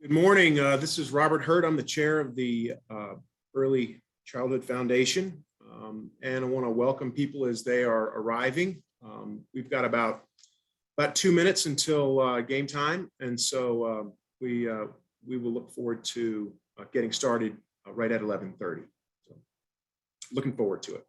Good morning. This is Robert Hurt. I'm the chair of the Early Childhood Foundation, and I want to welcome people as they are arriving. We've got about 2 minutes until game time, and so we will look forward to getting started right at 11:30. So, looking forward to it.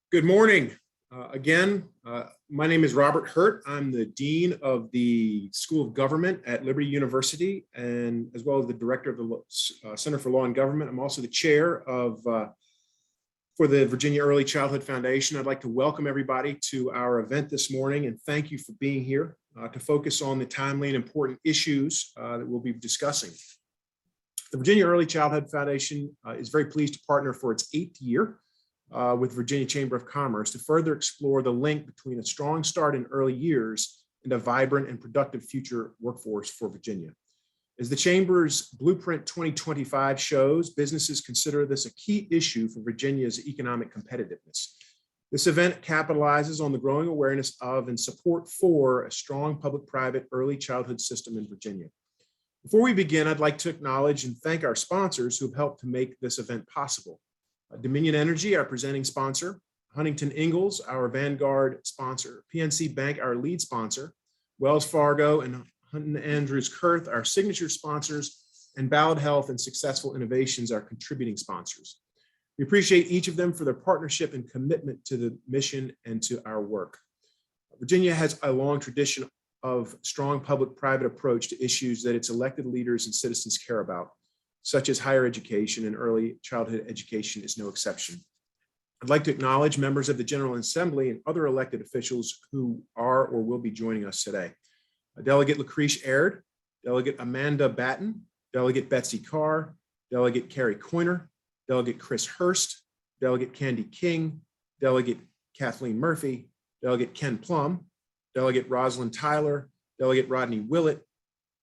Good morning. My name is Robert Hurt. I'm the Dean of the School of Government at Liberty University, and as well as the Director of the Center for Law and Government. I'm also the chair for the Virginia Early Childhood Foundation. I'd like to welcome everybody to our event this morning, and thank you for being here to focus on the timely and important issues that we'll be discussing. The Virginia Early Childhood Foundation is very pleased to partner for its 8th year with Virginia Chamber of Commerce to further explore the link between a strong start in early years and a vibrant and productive future workforce for Virginia. As the Chamber's Blueprint 2025 shows, businesses consider this a key issue for Virginia's economic competitiveness. This event capitalizes on the growing awareness of and support for a strong public-private early childhood system in Virginia. Before we begin, I'd like to acknowledge and thank our sponsors who have helped to make this event possible. Dominion Energy, our presenting sponsor, Huntington Ingalls, our Vanguard sponsor, PNC Bank, our lead sponsor, Wells Fargo and Hunton Andrews Kurth, our signature sponsors, and Ballard Health and Successful Innovations, our contributing sponsors. We appreciate each of them for their partnership and commitment to the mission and to our work. Virginia has a long tradition of strong public-private approach to issues that its elected leaders and citizens care about, such as higher education, and early childhood education is no exception. I'd like to acknowledge members of the General Assembly and other elected officials who are or will be joining us today. Delegate Lucretia Aird, Delegate Amanda Batten, Delegate Betsy Carr, Delegate Carrie Coyner, Delegate Chris Hurst, Delegate Candy King, Delegate Kathleen Murphy, Delegate Ken Plum, Delegate Rosalind Tyler, Delegate Rodney Willett,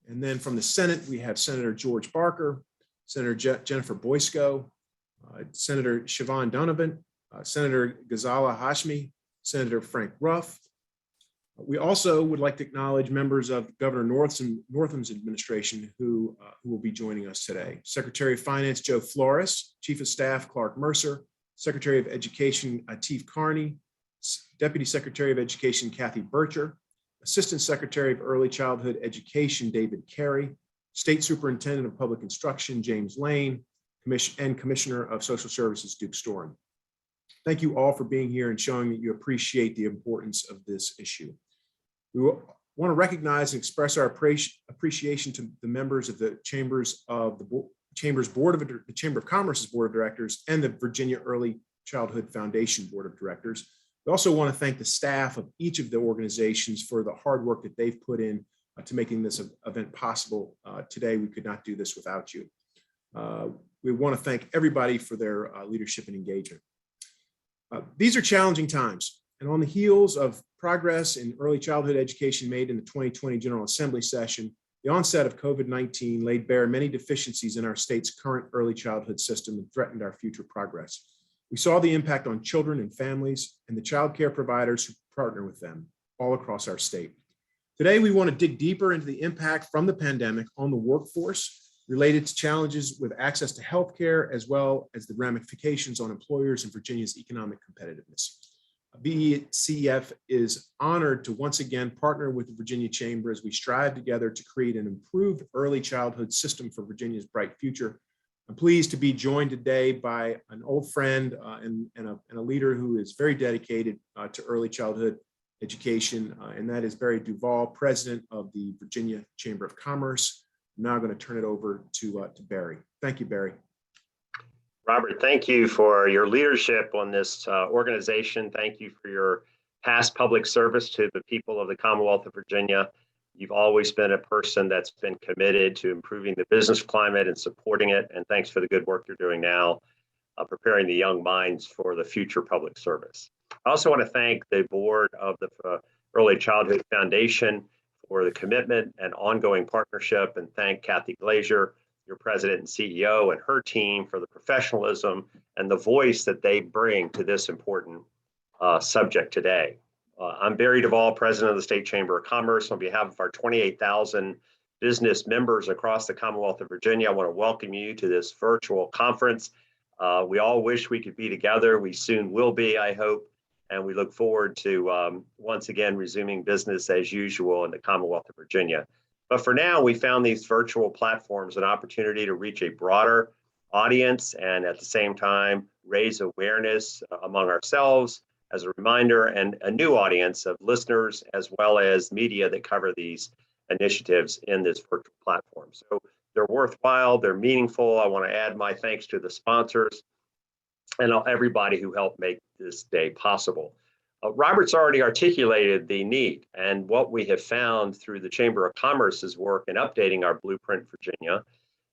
and then from the Senate, we have Senator George Barker, Senator Jennifer Boysko, Senator Siobhan Donovan, Senator Ghazala Hashmi, Senator Frank Ruff. We also would like to acknowledge members of Governor Northam's administration who will be joining us today. Secretary of Finance Joe Flores, Chief of Staff Clark Mercer, Secretary of Education Atif Carney, Deputy Secretary of Education Kathy Bircher, Assistant Secretary of Early Childhood Education David Carey, State Superintendent of Public Instruction James Lane, and Commissioner of Social Services Duke Storm. Thank you all for being here and showing that you appreciate the importance of this issue. We want to recognize and express our appreciation to the members of the Chamber of Commerce's Board of Directors and the Virginia Early Childhood Foundation Board of Directors. We also want to thank the staff of each of the organizations for the hard work that they've put in to making this event possible. Today, we could not do this without you. We want to thank everybody for their leadership and engagement. These are challenging times, and on the heels of progress in early childhood education made in the 2020 General Assembly session, the onset of COVID-19 laid bare many deficiencies in our state's current early childhood system and threatened our future progress. We saw the impact on children and families and the child care providers who partner with them all across our state. Today, we want to dig deeper into the impact from the pandemic on the workforce related to challenges with access to healthcare, as well as the ramifications on employers and Virginia's economic competitiveness. VCF is honored to once again partner with the Virginia Chamber as we strive together to create an improved early childhood system for Virginia's bright future. I'm pleased to be joined today by an old friend and a leader who is very dedicated to early childhood education, and that is Barry Duval, president of the Virginia Chamber of Commerce. I'm now going to turn it over to Barry. Thank you, Barry. Robert, thank you for your leadership on this organization. Thank you for your past public service to the people of the Commonwealth of Virginia. You've always been a person that's been committed to improving the business climate and supporting it. And thanks for the good work you're doing now, preparing the young minds for the future public service. I also want to thank the board of the Early Childhood Foundation for the commitment and ongoing partnership, and thank Kathy Glazier, your president and CEO, and her team for the professionalism and the voice that they bring to this important subject today. I'm Barry Duval, president of the State Chamber of Commerce. On behalf of our 28,000 business members across the Commonwealth of Virginia, I want to welcome you to this virtual conference. We all wish we could be together. We soon will be, I hope, and we look forward to once again resuming business as usual in the Commonwealth of Virginia. But for now, we found these virtual platforms an opportunity to reach a broader audience and at the same time raise awareness among ourselves as a reminder, and a new audience of listeners as well as media that cover these initiatives in this virtual platform. So they're worthwhile, they're meaningful. I want to add my thanks to the sponsors and everybody who helped make this day possible. Robert's already articulated the need, and what we have found through the Chamber of Commerce's work in updating our Blueprint Virginia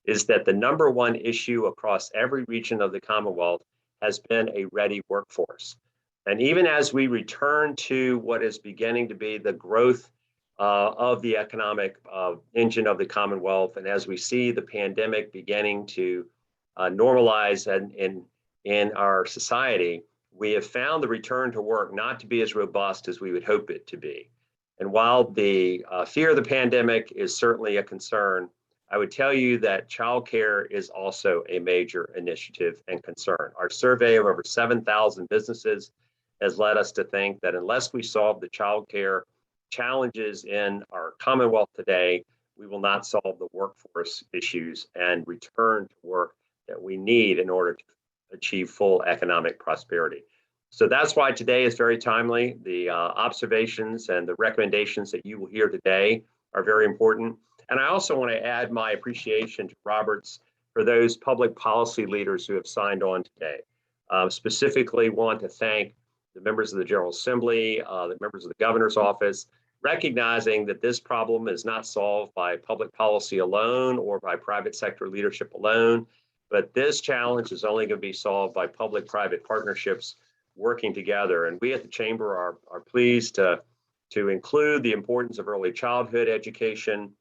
is that the number one issue across every region of the Commonwealth has been a ready workforce. And even as we return to what is beginning to be the growth of the economic engine of the Commonwealth, and as we see the pandemic beginning to normalize in our society, we have found the return to work not to be as robust as we would hope it to be. And while the fear of the pandemic is certainly a concern, I would tell you that childcare is also a major initiative and concern. Our survey of over 7,000 businesses has led us to think that unless we solve the childcare challenges in our Commonwealth today, we will not solve the workforce issues and return to work that we need in order to achieve full economic prosperity. So that's why today is very timely. The observations and the recommendations that you will hear today are very important. And I also want to add my appreciation to Roberts for those public policy leaders who have signed on today. Specifically want to thank the members of the General Assembly, the members of the governor's office, recognizing that this problem is not solved by public policy alone or by private sector leadership alone, but this challenge is only going to be solved by public-private partnerships working together. And we at the Chamber are pleased to include the importance of early childhood education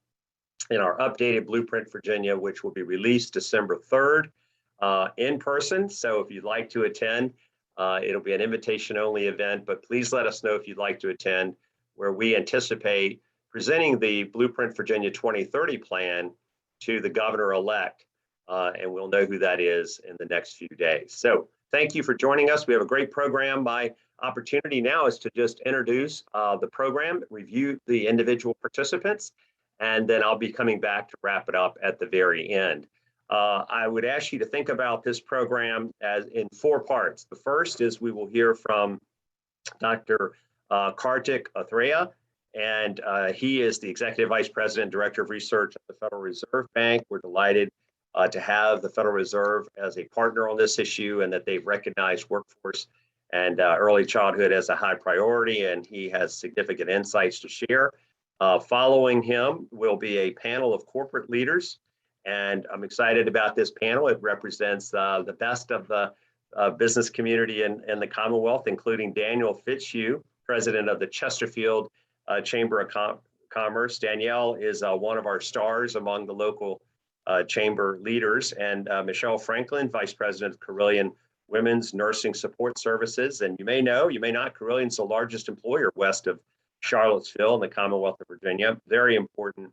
in our updated Blueprint Virginia, which will be released December 3rd in person. So if you'd like to attend, it'll be an invitation-only event, but please let us know if you'd like to attend, where we anticipate presenting the Blueprint Virginia 2030 plan to the governor-elect, and we'll know who that is in the next few days. So thank you for joining us. We have a great program. My opportunity now is to just introduce the program, review the individual participants, and then I'll be coming back to wrap it up at the very end. I would ask you to think about this program as in 4 parts. The first is we will hear from Dr. Kartik Athreya, and he is the Executive Vice President, Director of Research at the Federal Reserve Bank. We're delighted to have the Federal Reserve as a partner on this issue, and that they've recognized workforce and early childhood as a high priority, and he has significant insights to share. Following him will be a panel of corporate leaders, and I'm excited about this panel. It represents the best of the business community in the Commonwealth, including Daniel Fitzhugh, president of the Chesterfield Chamber of Commerce. Danielle is one of our stars among the local chamber leaders, and Michelle Franklin, vice president of Carilion women's nursing support services. And you may know, you may not, Carillion's the largest employer west of Charlottesville in the Commonwealth of Virginia. Very important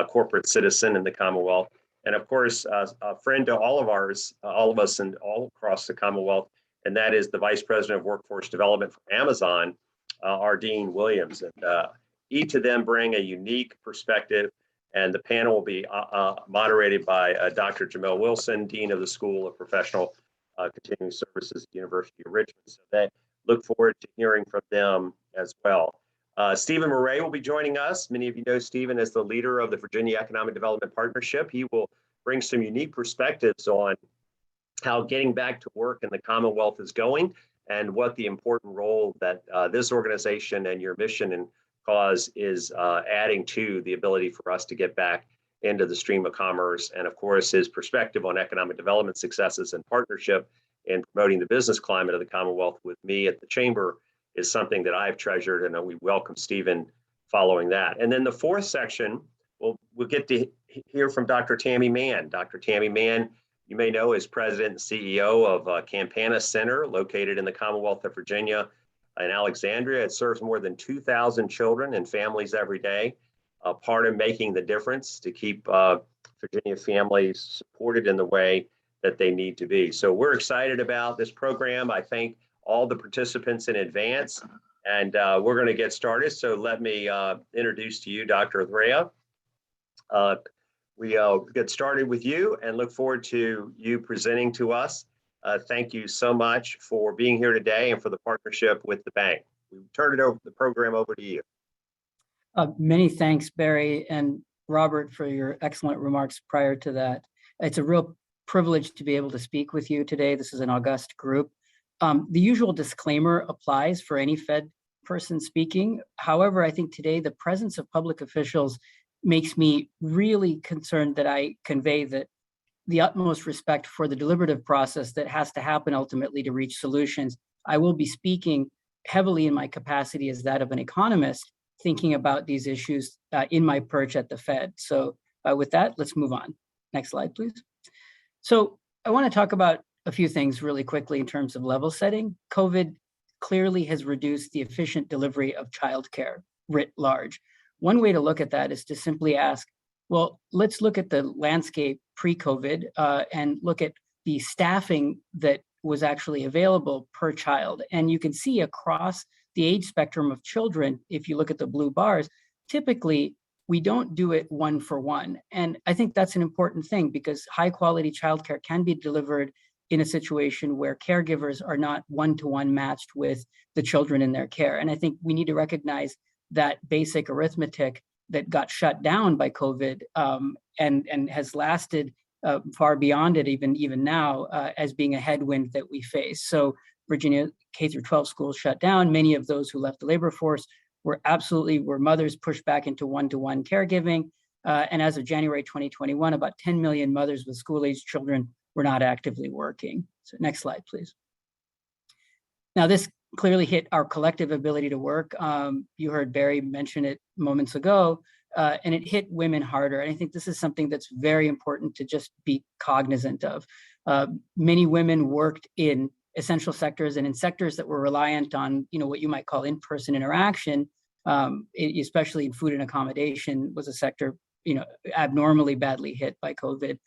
corporate citizen in the Commonwealth. And of course, a friend to all of us and all across the Commonwealth, and that is the Vice President of Workforce Development for Amazon, Ardeen Williams. And each of them bring a unique perspective, and the panel will be moderated by Dr. Jamel Wilson, Dean of the School of Professional Continuing Services at the University of Richmond. So they look forward to hearing from them as well. Stephen Murray will be joining us. Many of you know Stephen as the leader of the Virginia Economic Development Partnership. He will bring some unique perspectives on how getting back to work in the Commonwealth is going and what the important role that this organization and your mission and cause is adding to the ability for us to get back into the stream of commerce. And of course, his perspective on economic development successes and partnership in promoting the business climate of the Commonwealth with me at the Chamber is something that I've treasured, and we welcome Stephen following that. And then the fourth section, we'll get to hear from Dr. Tammy Mann. Dr. Tammy Mann, you may know, is president and CEO of Campana Center, located in the Commonwealth of Virginia in Alexandria. It serves more than 2,000 children and families every day, part of making the difference to keep Virginia families supported in the way that they need to be. So we're excited about this program. I thank all the participants in advance, and we're going to get started. So let me introduce to you Dr. Athrea. We'll get started with you and look forward to you presenting to us. Thank you so much for being here today and for the partnership with the bank. We turn the program over to you. Many thanks, Barry and Robert, for your excellent remarks prior to that. It's a real privilege to be able to speak with you today. This is an august group. The usual disclaimer applies for any Fed person speaking. However, I think today the presence of public officials makes me really concerned that I convey that the utmost respect for the deliberative process that has to happen ultimately to reach solutions. I will be speaking heavily in my capacity as that of an economist, thinking about these issues in my perch at the Fed. So with that, let's move on. Next slide, please. So I want to talk about a few things really quickly in terms of level setting. COVID clearly has reduced the efficient delivery of childcare writ large. One way to look at that is to simply ask, well, let's look at the landscape pre-COVID and look at the staffing that was actually available per child. And you can see across the age spectrum of children, if you look at the blue bars, typically we don't do it one for one. And I think that's an important thing because high quality childcare can be delivered in a situation where caregivers are not one-to-one matched with the children in their care. And I think we need to recognize that basic arithmetic that got shut down by COVID and has lasted far beyond it even now as being a headwind that we face. So Virginia K-12 schools shut down. Many of those who left the labor force were mothers pushed back into one-to-one caregiving. And as of January 2021, about 10 million mothers with school-aged children were not actively working. So next slide, please. Now, this clearly hit our collective ability to work. You heard Barry mention it moments ago, and it hit women harder. And I think this is something that's very important to just be cognizant of. Many women worked in essential sectors and in sectors that were reliant on, what you might call in-person interaction, especially in food and accommodation was a sector, abnormally badly hit by COVID.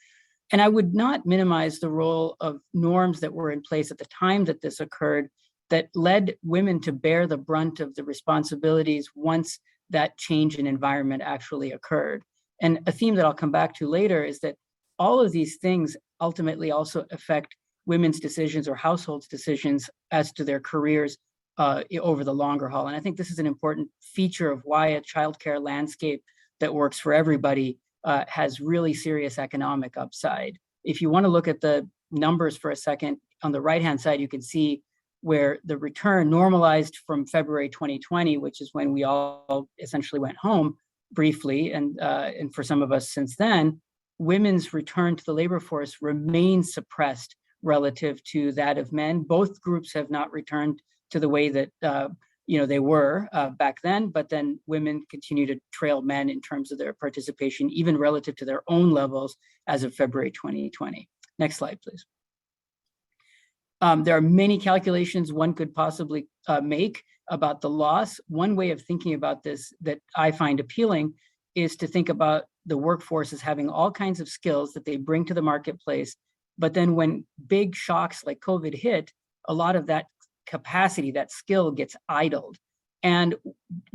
And I would not minimize the role of norms that were in place at the time that this occurred that led women to bear the brunt of the responsibilities once that change in environment actually occurred. And a theme that I'll come back to later is that all of these things ultimately also affect women's decisions or households' decisions as to their careers over the longer haul. And I think this is an important feature of why a childcare landscape that works for everybody has really serious economic upside. If you want to look at the numbers for a second, on the right-hand side, you can see where the return normalized from February 2020, which is when we all essentially went home briefly, and for some of us since then, women's return to the labor force remains suppressed relative to that of men. Both groups have not returned to the way that they were back then, but then women continue to trail men in terms of their participation, even relative to their own levels as of February 2020. Next slide, please. There are many calculations one could possibly make about the loss. One way of thinking about this that I find appealing is to think about the workforce as having all kinds of skills that they bring to the marketplace. But then when big shocks like COVID hit, a lot of that capacity, that skill gets idled. And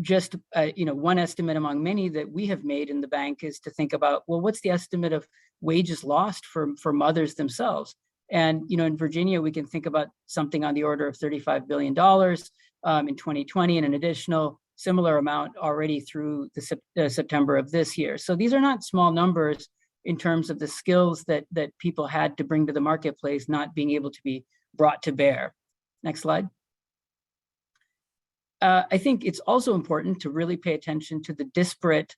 just one estimate among many that we have made in the bank is to think about, well, what's the estimate of wages lost for mothers themselves? And in Virginia, we can think about something on the order of $35 billion in 2020 and an additional similar amount already through the September of this year. So these are not small numbers in terms of the skills that people had to bring to the marketplace not being able to be brought to bear. Next slide. I think it's also important to really pay attention to the disparate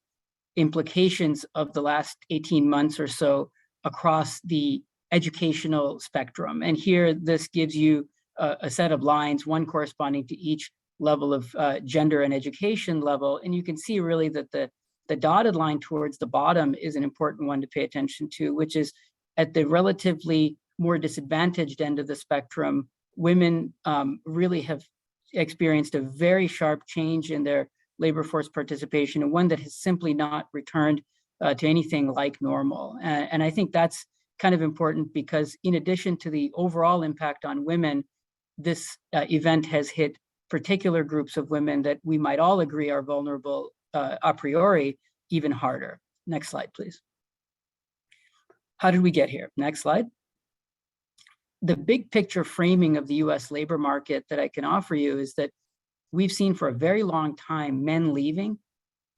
implications of the last 18 months or so across the educational spectrum. And here, this gives you a set of lines, one corresponding to each level of gender and education level. And you can see really that the dotted line towards the bottom is an important one to pay attention to, which is at the relatively more disadvantaged end of the spectrum, women really have experienced a very sharp change in their labor force participation, and one that has simply not returned to anything like normal. And I think that's kind of important because in addition to the overall impact on women, this event has hit particular groups of women that we might all agree are vulnerable a priori even harder. Next slide, please. How did we get here? Next slide. The big picture framing of the US labor market that I can offer you is that we've seen for a very long time men leaving,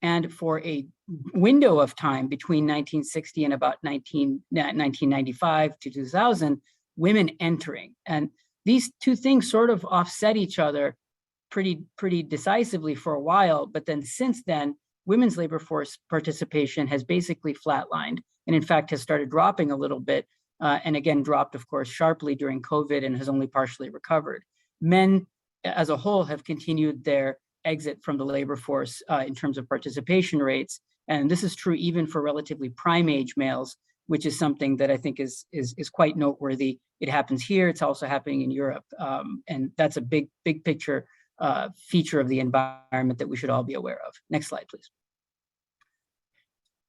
and for a window of time between 1960 and about 1995 to 2000, women entering. And these two things sort of offset each other pretty decisively for a while, but then since then, women's labor force participation has basically flatlined, and in fact has started dropping a little bit, and again dropped, of course, sharply during COVID and has only partially recovered. Men as a whole have continued their exit from the labor force in terms of participation rates, and this is true even for relatively prime age males, which is something that I think is quite noteworthy. It happens here, it's also happening in Europe, and that's a big picture feature of the environment that we should all be aware of. Next slide, please.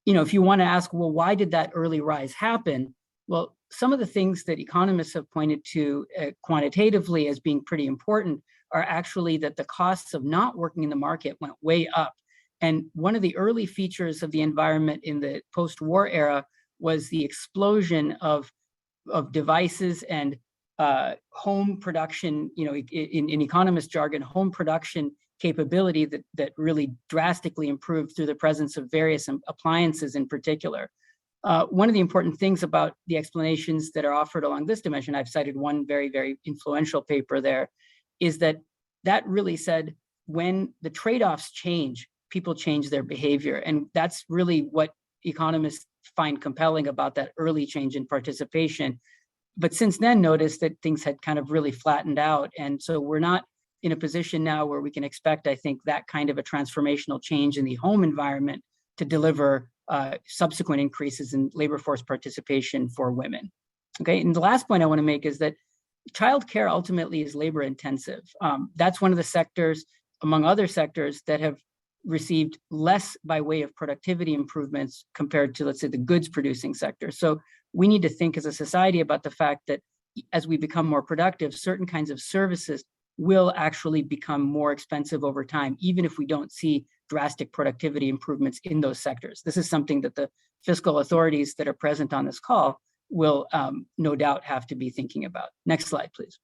If you want to ask, well, why did that early rise happen? Well, some of the things that economists have pointed to quantitatively as being pretty important are actually that the costs of not working in the market went way up. And one of the early features of the environment in the post-war era was the explosion of devices and home production, in economist jargon, home production capability that really drastically improved through the presence of various appliances in particular. One of the important things about the explanations that are offered along this dimension, I've cited one very, very influential paper there, is that really said when the trade-offs change, people change their behavior. And that's really what economists find compelling about that early change in participation. But since then, notice that things had kind of really flattened out. And so we're not in a position now where we can expect, I think, that kind of a transformational change in the home environment to deliver subsequent increases in labor force participation for women. Okay, and the last point I want to make is that childcare ultimately is labor intensive. That's one of the sectors, among other sectors, that have received less by way of productivity improvements compared to, let's say, the goods producing sector. So we need to think as a society about the fact that as we become more productive, certain kinds of services will actually become more expensive over time, even if we don't see drastic productivity improvements in those sectors. This is something that the fiscal authorities that are present on this call will no doubt have to be thinking about. Next slide, please.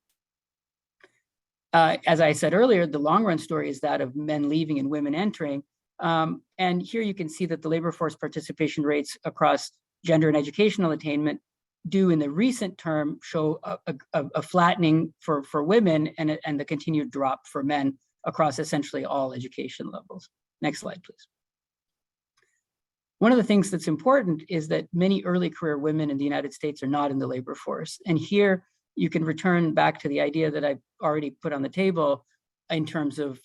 As I said earlier, the long run story is that of men leaving and women entering. And here you can see that the labor force participation rates across gender and educational attainment do in the recent term show a flattening for women and the continued drop for men across essentially all education levels. Next slide, please. One of the things that's important is that many early career women in the United States are not in the labor force. And here you can return back to the idea that I've already put on the table in terms of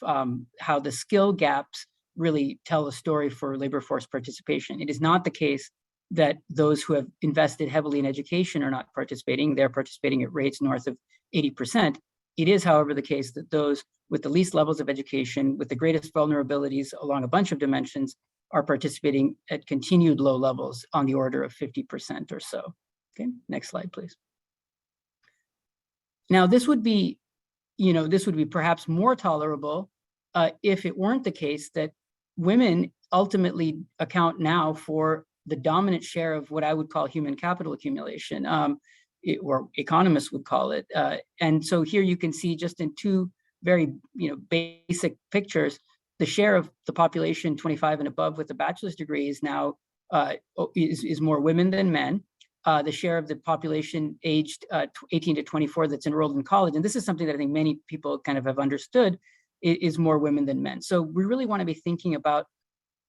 how the skill gaps really tell a story for labor force participation. It is not the case that those who have invested heavily in education are not participating. They're participating at rates north of 80%. It is, however, the case that those with the least levels of education, with the greatest vulnerabilities along a bunch of dimensions, are participating at continued low levels on the order of 50% or so. Okay, next slide, please. Now, this would be perhaps more tolerable if it weren't the case that women ultimately account now for the dominant share of what I would call human capital accumulation, or economists would call it. And so here you can see, just in two very basic pictures, the share of the population 25 and above with a bachelor's degree is now is more women than men. The share of the population aged 18 to 24 that's enrolled in college, and this is something that I think many people kind of have understood, is more women than men. So we really want to be thinking about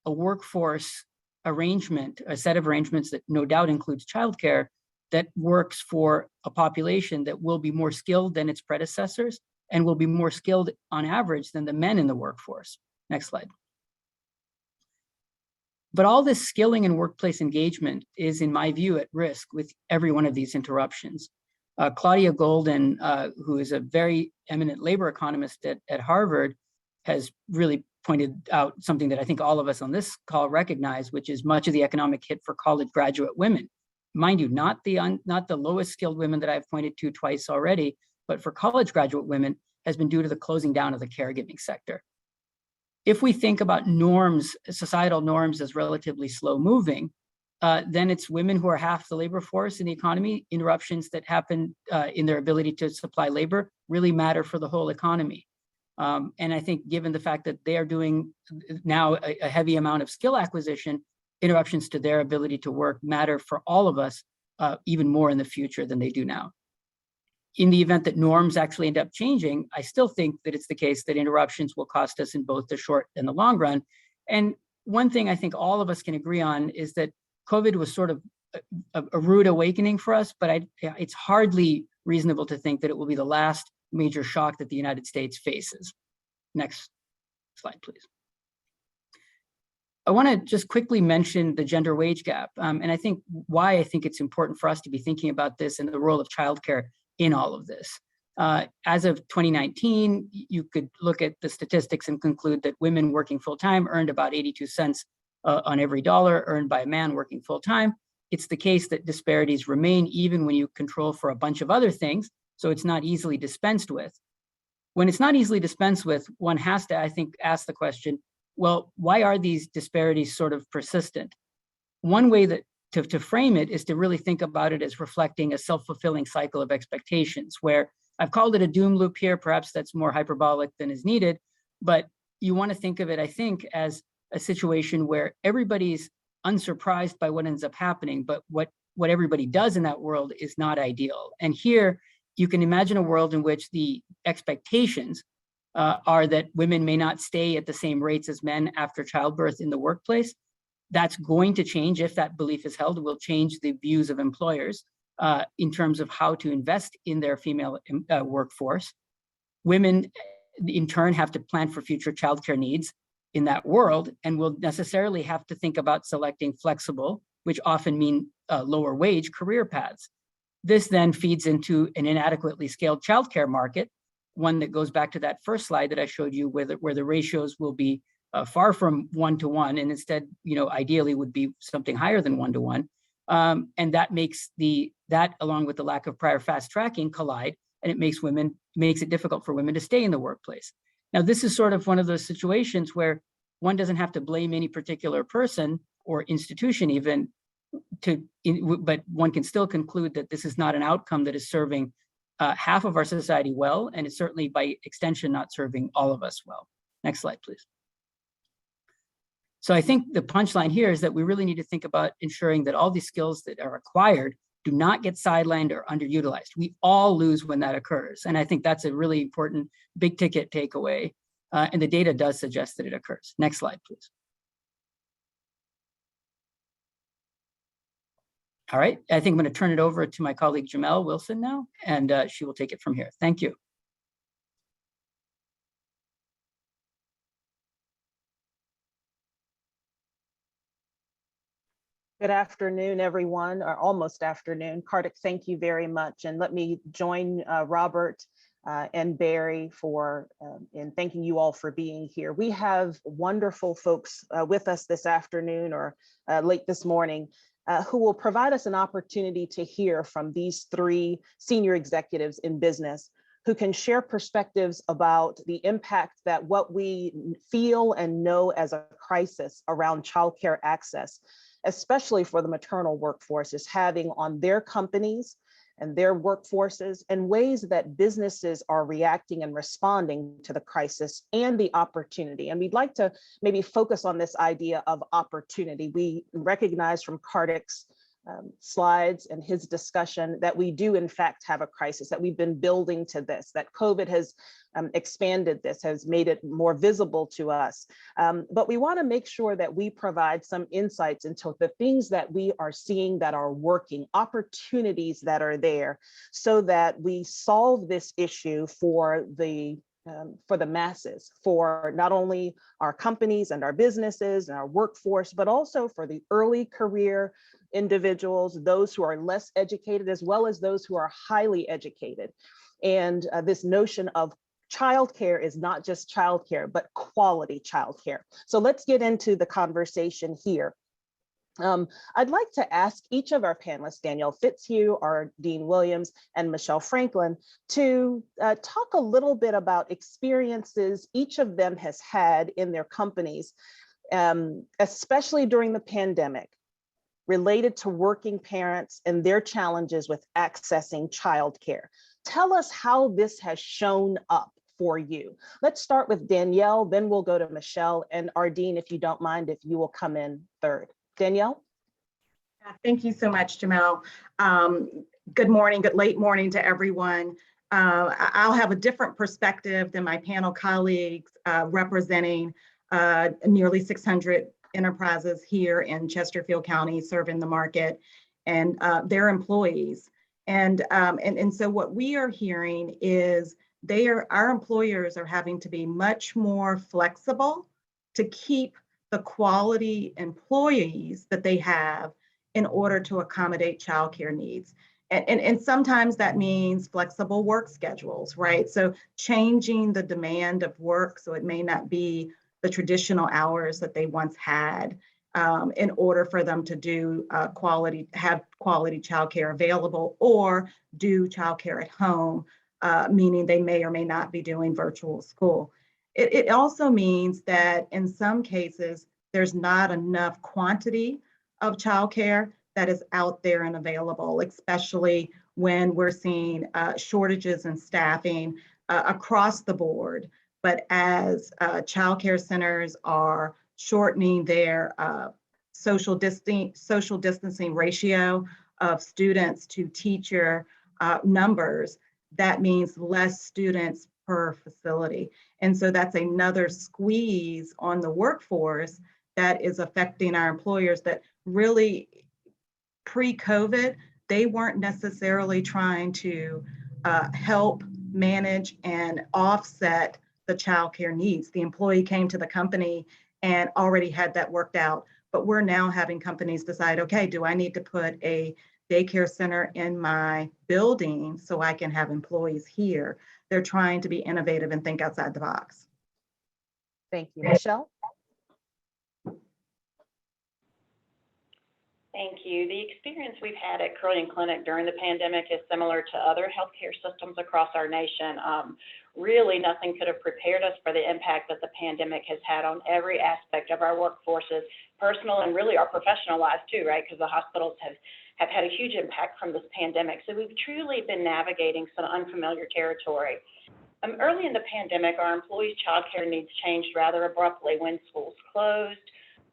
a workforce arrangement, a set of arrangements that no doubt includes childcare, that works for a population that will be more skilled than its predecessors and will be more skilled on average than the men in the workforce. Next slide. But all this skilling and workplace engagement is, in my view, at risk with every one of these interruptions. Claudia Golden, who is a very eminent labor economist at Harvard, has really pointed out something that I think all of us on this call recognize, which is much of the economic hit for college graduate women. Mind you, not the lowest skilled women that I've pointed to twice already, but for college graduate women has been due to the closing down of the caregiving sector. If we think about norms, societal norms, as relatively slow moving, then it's women who are half the labor force in the economy. Interruptions that happen in their ability to supply labor really matter for the whole economy. And I think, given the fact that they are doing now a heavy amount of skill acquisition, interruptions to their ability to work matter for all of us even more in the future than they do now. In the event that norms actually end up changing, I still think that it's the case that interruptions will cost us in both the short and the long run. And one thing I think all of us can agree on is that COVID was sort of a rude awakening for us, but it's hardly reasonable to think that it will be the last major shock that the United States faces. Next slide, please. I want to just quickly mention the gender wage gap, and I think why I think it's important for us to be thinking about this and the role of childcare in all of this. As of 2019, you could look at the statistics and conclude that women working full-time earned about 82 cents on every dollar earned by a man working full-time. It's the case that disparities remain even when you control for a bunch of other things, so it's not easily dispensed with. When it's not easily dispensed with, one has to, I think, ask the question, well, why are these disparities sort of persistent? One way that to frame it is to really think about it as reflecting a self-fulfilling cycle of expectations, where I've called it a doom loop here. Perhaps that's more hyperbolic than is needed, but you want to think of it, I think, as a situation where everybody's unsurprised by what ends up happening, but what everybody does in that world is not ideal. And here you can imagine a world in which the expectations are that women may not stay at the same rates as men after childbirth in the workplace. That's going to change. If that belief is held, it will change the views of employers in terms of how to invest in their female workforce. Women, in turn, have to plan for future childcare needs in that world and will necessarily have to think about selecting flexible, which often mean lower wage career paths. This then feeds into an inadequately scaled childcare market, one that goes back to that first slide that I showed you, where the ratios will be far from 1-to-1, and instead, ideally would be something higher than 1-to-1. And that makes that, along with the lack of prior fast tracking, collide, and it makes it difficult for women to stay in the workplace. Now, this is sort of one of those situations where one doesn't have to blame any particular person or institution even, but one can still conclude that this is not an outcome that is serving half of our society well, and it's certainly by extension not serving all of us well. Next slide, please. So I think the punchline here is that we really need to think about ensuring that all these skills that are acquired do not get sidelined or underutilized. We all lose when that occurs. And I think that's a really important big ticket takeaway. And the data does suggest that it occurs. Next slide, please. All right, I think I'm going to turn it over to my colleague Jamel Wilson now, and she will take it from here. Thank you. Good afternoon, everyone, or almost afternoon. Kartik, thank you very much. And let me join Robert and Barry in thanking you all for being here. We have wonderful folks with us this afternoon or late this morning who will provide us an opportunity to hear from these three senior executives in business who can share perspectives about the impact that what we feel and know as a crisis around childcare access, especially for the maternal workforce, is having on their companies and their workforces, and ways that businesses are reacting and responding to the crisis and the opportunity. And we'd like to maybe focus on this idea of opportunity. We recognize from Kartik's slides and his discussion that we do in fact have a crisis, that we've been building to this, that COVID has expanded this, has made it more visible to us. But we want to make sure that we provide some insights into the things that we are seeing that are working, opportunities that are there, so that we solve this issue for the masses, for not only our companies and our businesses and our workforce, but also for the early career individuals, those who are less educated, as well as those who are highly educated. And this notion of childcare is not just childcare, but quality childcare. So let's get into the conversation here. I'd like to ask each of our panelists, Danielle Fitzhugh, our Dean Williams, and Michelle Franklin, to talk a little bit about experiences each of them has had in their companies, especially during the pandemic, related to working parents and their challenges with accessing childcare. Tell us how this has shown up for you. Let's start with Danielle, then we'll go to Michelle, and Ardeen, if you don't mind, if you will come in third. Danielle? Thank you so much, Jamel. Good morning, good late morning to everyone. I'll have a different perspective than my panel colleagues representing nearly 600 enterprises here in Chesterfield County serving the market and their employees. And so what we are hearing is our employers are having to be much more flexible to keep the quality employees that they have in order to accommodate childcare needs. And sometimes that means flexible work schedules, right? So changing the demand of work so it may not be the traditional hours that they once had in order for them to do have quality childcare available or do childcare at home, meaning they may or may not be doing virtual school. It also means that in some cases, there's not enough quantity of childcare that is out there and available, especially when we're seeing shortages in staffing across the board. But as childcare centers are shortening their social distancing ratio of students to teacher numbers, that means less students per facility. And so that's another squeeze on the workforce that is affecting our employers that really pre-COVID, they weren't necessarily trying to help manage and offset the childcare needs. The employee came to the company and already had that worked out, but we're now having companies decide, okay, do I need to put a daycare center in my building so I can have employees here? They're trying to be innovative and think outside the box. Thank you. Michelle? Thank you. The experience we've had at Carilion Clinic during the pandemic is similar to other healthcare systems across our nation. Really, nothing could have prepared us for the impact that the pandemic has had on every aspect of our workforces, personal and really our professional lives too, right? Because the hospitals have had a huge impact from this pandemic. So we've truly been navigating some unfamiliar territory. Early in the pandemic, our employees' childcare needs changed rather abruptly when schools closed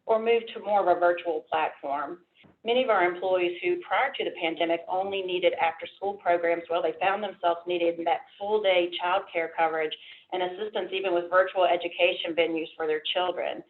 or moved to more of a virtual platform. Many of our employees who prior to the pandemic only needed after school programs, well, they found themselves needing that full day childcare coverage and assistance even with virtual education venues for their children.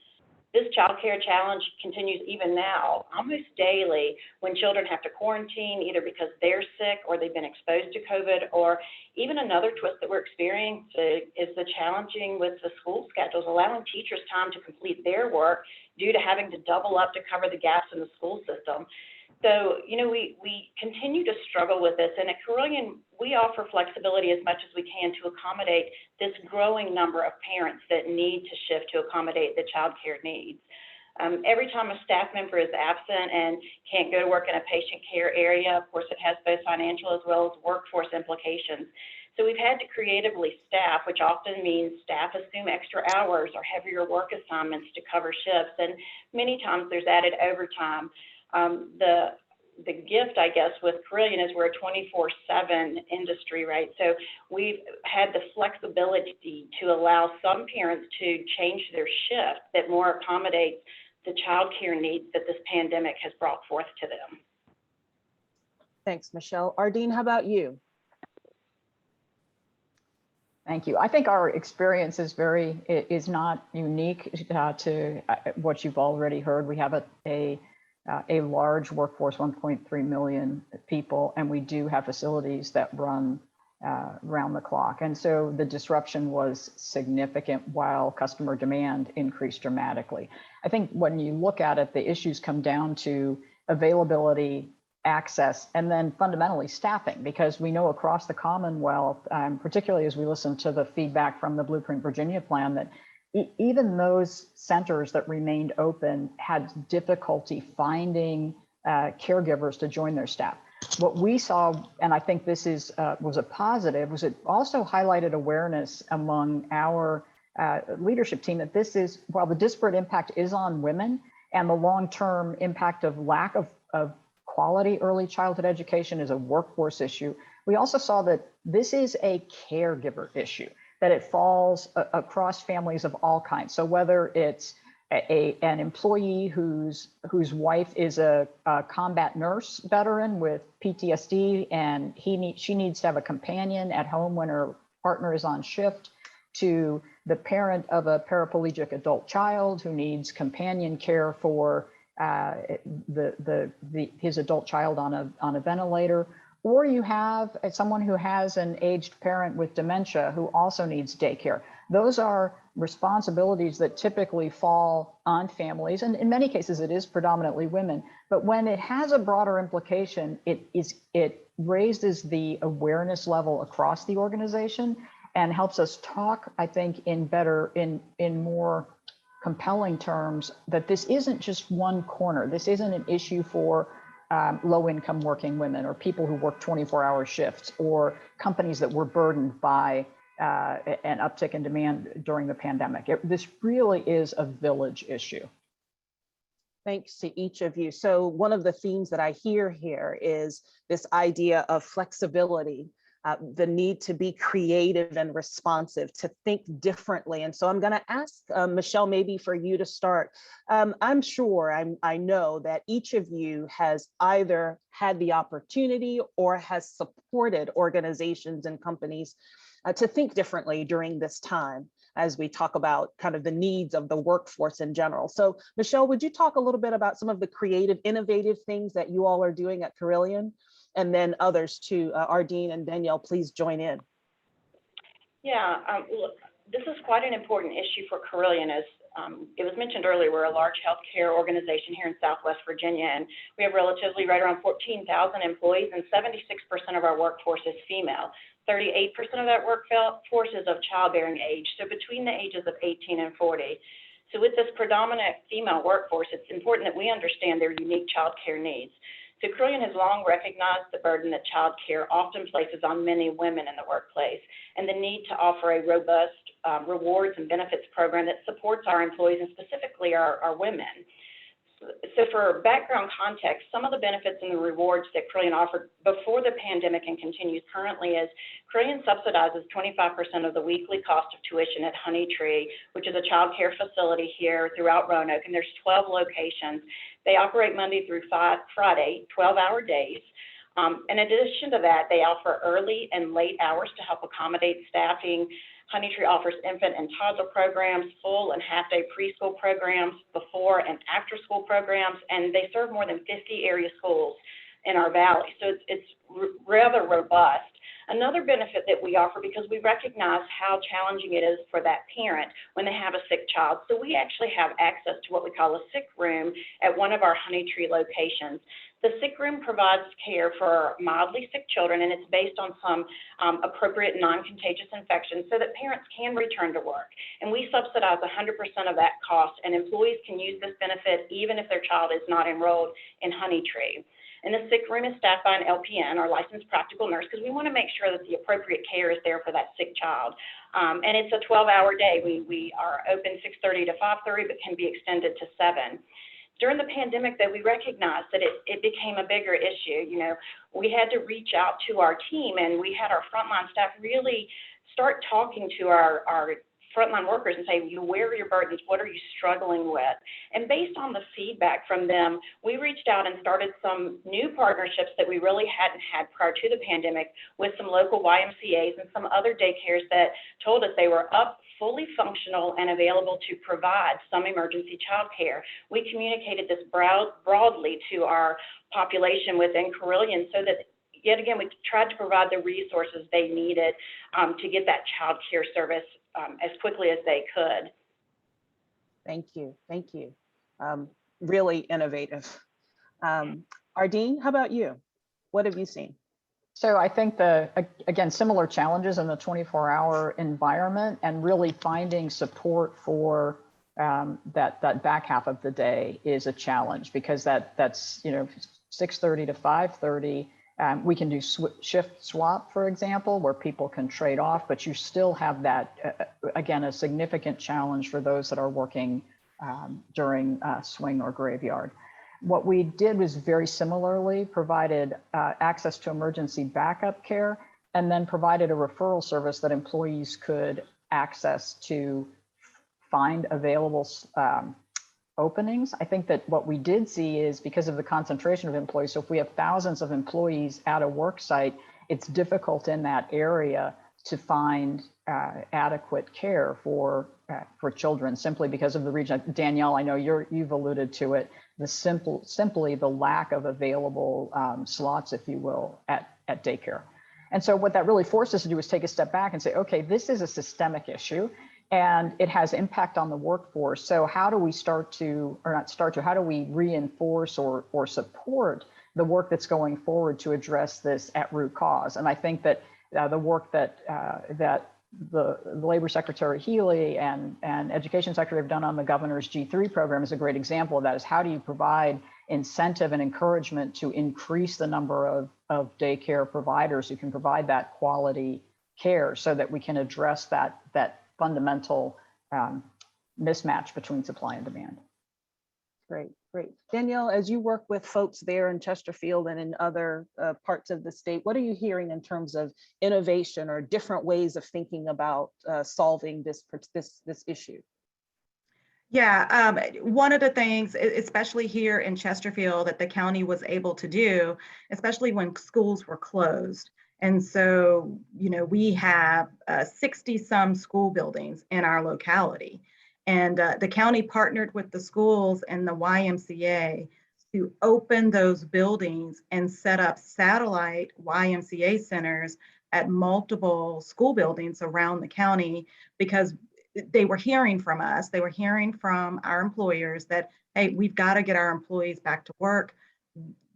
This child care challenge continues even now, almost daily, when children have to quarantine either because they're sick or they've been exposed to COVID, or even another twist that we're experiencing is the challenging with the school schedules, allowing teachers time to complete their work due to having to double up to cover the gaps in the school system. So, we continue to struggle with this, and at Carilion, we offer flexibility as much as we can to accommodate this growing number of parents that need to shift to accommodate the child care needs. Every time a staff member is absent and can't go to work in a patient care area, of course, it has both financial as well as workforce implications. So we've had to creatively staff, which often means staff assume extra hours or heavier work assignments to cover shifts, and many times there's added overtime. The gift, I guess, with Carilion is we're a 24/7 industry, right? So we've had the flexibility to allow some parents to change their shift that more accommodates the child care needs that this pandemic has brought forth to them. Thanks, Michelle. Ardeen, how about you? Thank you. I think our experience is not unique to what you've already heard. We have a large workforce, 1.3 million people, and we do have facilities that run round the clock. And so the disruption was significant while customer demand increased dramatically. I think when you look at it, the issues come down to availability, access, and then fundamentally staffing, because we know across the Commonwealth, particularly as we listen to the feedback from the Blueprint Virginia plan, that even those centers that remained open had difficulty finding caregivers to join their staff. What we saw, and I think this was a positive, was it also highlighted awareness among our leadership team that this is, while the disparate impact is on women and the long-term impact of lack of quality early childhood education is a workforce issue, we also saw that this is a caregiver issue, that it falls across families of all kinds. So whether it's an employee whose wife is a combat nurse veteran with PTSD and she needs to have a companion at home when her partner is on shift, to the parent of a paraplegic adult child who needs companion care for his adult child on a ventilator, or you have someone who has an aged parent with dementia who also needs daycare. Those are responsibilities that typically fall on families, and in many cases it is predominantly women. But when it has a broader implication, it raises the awareness level across the organization and helps us talk, I think, in more compelling terms, that this isn't just one corner. This isn't an issue for low-income working women or people who work 24-hour shifts or companies that were burdened by an uptick in demand during the pandemic. This really is a village issue. Thanks to each of you. So one of the themes that I hear here is this idea of flexibility, the need to be creative and responsive, to think differently. And so I'm going to ask Michelle, maybe for you to start. I'm sure, I know that each of you has either had the opportunity or has supported organizations and companies to think differently during this time, as we talk about kind of the needs of the workforce in general. So Michelle, would you talk a little bit about some of the creative, innovative things that you all are doing at Carilion? And then others too, Ardeen and Danielle, please join in. Yeah, look, this is quite an important issue for Carilion. As it was mentioned earlier, we're a large healthcare organization here in Southwest Virginia, and we have relatively right around 14,000 employees, and 76% of our workforce is female. 38% of that workforce is of childbearing age, so between the ages of 18 and 40. So with this predominant female workforce, it's important that we understand their unique child care needs. So Carilion has long recognized the burden that child care often places on many women in the workplace, and the need to offer a robust rewards and benefits program that supports our employees, and specifically our women. So for background context, some of the benefits and the rewards that Carilion offered before the pandemic and continues currently is Carilion subsidizes 25% of the weekly cost of tuition at Honeytree, which is a child care facility here throughout Roanoke, and there's 12 locations. They operate Monday through Friday, 12-hour days. In addition to that, they offer early and late hours to help accommodate staffing Honeytree offers infant and toddler programs, full and half-day preschool programs, before and after-school programs, and they serve more than 50 area schools in our valley. So it's rather robust. Another benefit that we offer, because we recognize how challenging it is for that parent when they have a sick child. So we actually have access to what we call a sick room at one of our Honeytree locations. The sick room provides care for mildly sick children, and it's based on some appropriate non-contagious infections so that parents can return to work. And we subsidize 100% of that cost, and employees can use this benefit even if their child is not enrolled in Honeytree. And the sick room is staffed by an LPN, or licensed practical nurse, because we want to make sure that the appropriate care is there for that sick child. And it's a 12-hour day. We are open 6:30 to 5:30, but can be extended to 7. During the pandemic, though, we recognized that it became a bigger issue. You know, we had to reach out to our team, and we had our frontline staff really start talking to our frontline workers and say, where are your burdens? What are you struggling with? And based on the feedback from them, we reached out and started some new partnerships that we really hadn't had prior to the pandemic with some local YMCAs and some other daycares that told us they were up, fully functional, and available to provide some emergency child care. We communicated this broadly to our population within Carilion so that, yet again, we tried to provide the resources they needed to get that child care service as quickly as they could. Thank you. Thank you. Really innovative. Ardeen, how about you? What have you seen? So I think again, similar challenges in the 24-hour environment, and really finding support for that back half of the day is a challenge, because that's 6:30 to 5:30. We can do shift swap, for example, where people can trade off, but you still have that, again, a significant challenge for those that are working during swing or graveyard. What we did was very similarly provided access to emergency backup care, and then provided a referral service that employees could access to find available openings. I think that what we did see is, because of the concentration of employees, so if we have thousands of employees at a work site, it's difficult in that area to find adequate care for children, simply because of the region. Danielle, I know you've alluded to it, simply the lack of available slots, if you will, at daycare. And so what that really forced us to do is take a step back and say, okay, this is a systemic issue, and it has impact on the workforce. So how do we how do we reinforce or support the work that's going forward to address this at root cause? And I think that the work that the Labor Secretary Healy and Education Secretary have done on the governor's G3 program is a great example of that. Is how do you provide incentive and encouragement to increase the number of daycare providers who can provide that quality care, so that we can address that fundamental mismatch between supply and demand. Great, great. Danielle, as you work with folks there in Chesterfield and in other parts of the state, what are you hearing in terms of innovation or different ways of thinking about solving this issue? Yeah, one of the things, especially here in Chesterfield, that the county was able to do, especially when schools were closed. And so, we have 60 some school buildings in our locality. And the county partnered with the schools and the YMCA to open those buildings and set up satellite YMCA centers at multiple school buildings around the county, because they were hearing from us, they were hearing from our employers that, hey, we've got to get our employees back to work.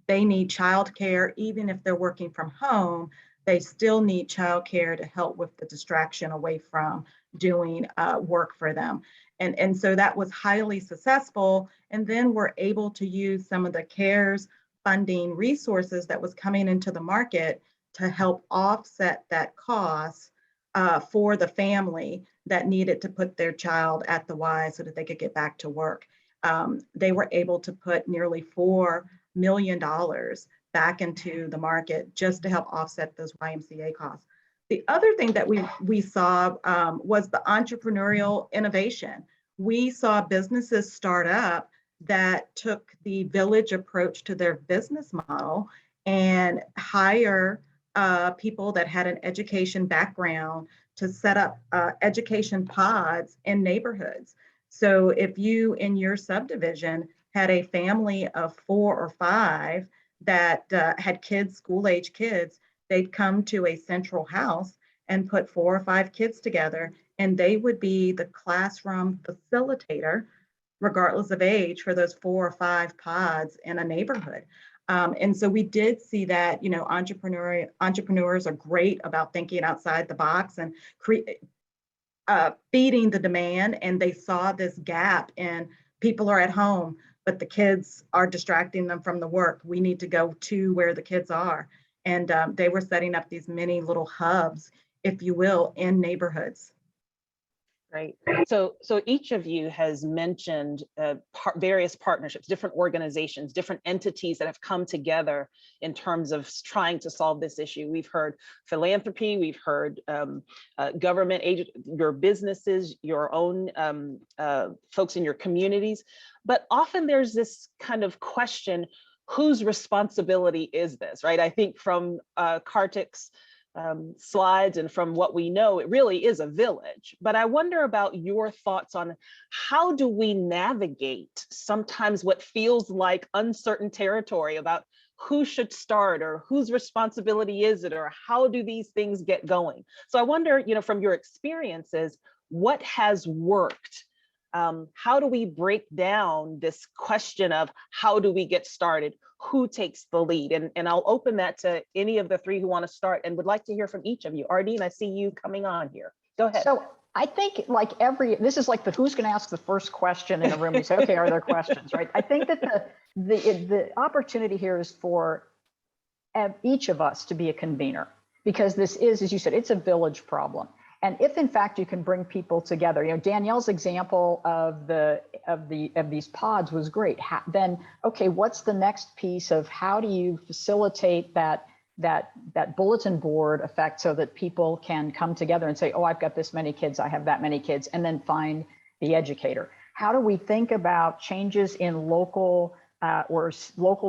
They need childcare, even if they're working from home, they still need childcare to help with the distraction away from doing work for them. And so that was highly successful. And then we're able to use some of the CARES funding resources that was coming into the market to help offset that cost for the family that needed to put their child at the Y so that they could get back to work. They were able to put nearly $4 million back into the market just to help offset those YMCA costs. The other thing that we saw was the entrepreneurial innovation. We saw businesses start up that took the village approach to their business model and hire people that had an education background to set up education pods in neighborhoods. So if you in your subdivision had a family of 4 or 5 that had kids, school-age kids, they'd come to a central house and put 4 or 5 kids together, and they would be the classroom facilitator, regardless of age, for those 4 or 5 pods in a neighborhood. And so we did see that, you know, entrepreneurs are great about thinking outside the box and feeding the demand. And they saw this gap in people are at home, but the kids are distracting them from the work. We need to go to where the kids are. And they were setting up these mini little hubs, if you will, in neighborhoods. Great. So each of you has mentioned various partnerships, different organizations, different entities that have come together in terms of trying to solve this issue. We've heard philanthropy, we've heard government, your businesses, your own folks in your communities. But often there's this kind of question, whose responsibility is this, right? I think from Kartik's slides and from what we know, it really is a village. But I wonder about your thoughts on how do we navigate sometimes what feels like uncertain territory about who should start or whose responsibility is it, or how do these things get going? So I wonder, you know, from your experiences, what has worked? How do we break down this question of how do we get started? Who takes the lead? And I'll open that to any of the 3 who want to start and would like to hear from each of you. Ardeen, I see you coming on here. Go ahead. So I think like this is like the who's going to ask the first question in a room. We say, okay, are there questions, right? I think that the opportunity here is for each of us to be a convener, because this is, as you said, it's a village problem. And if in fact you can bring people together, you know, Danielle's example of these pods was great. Then, okay, what's the next piece of how do you facilitate that bulletin board effect so that people can come together and say, oh, I've got this many kids, I have that many kids, and then find the educator. How do we think about changes in local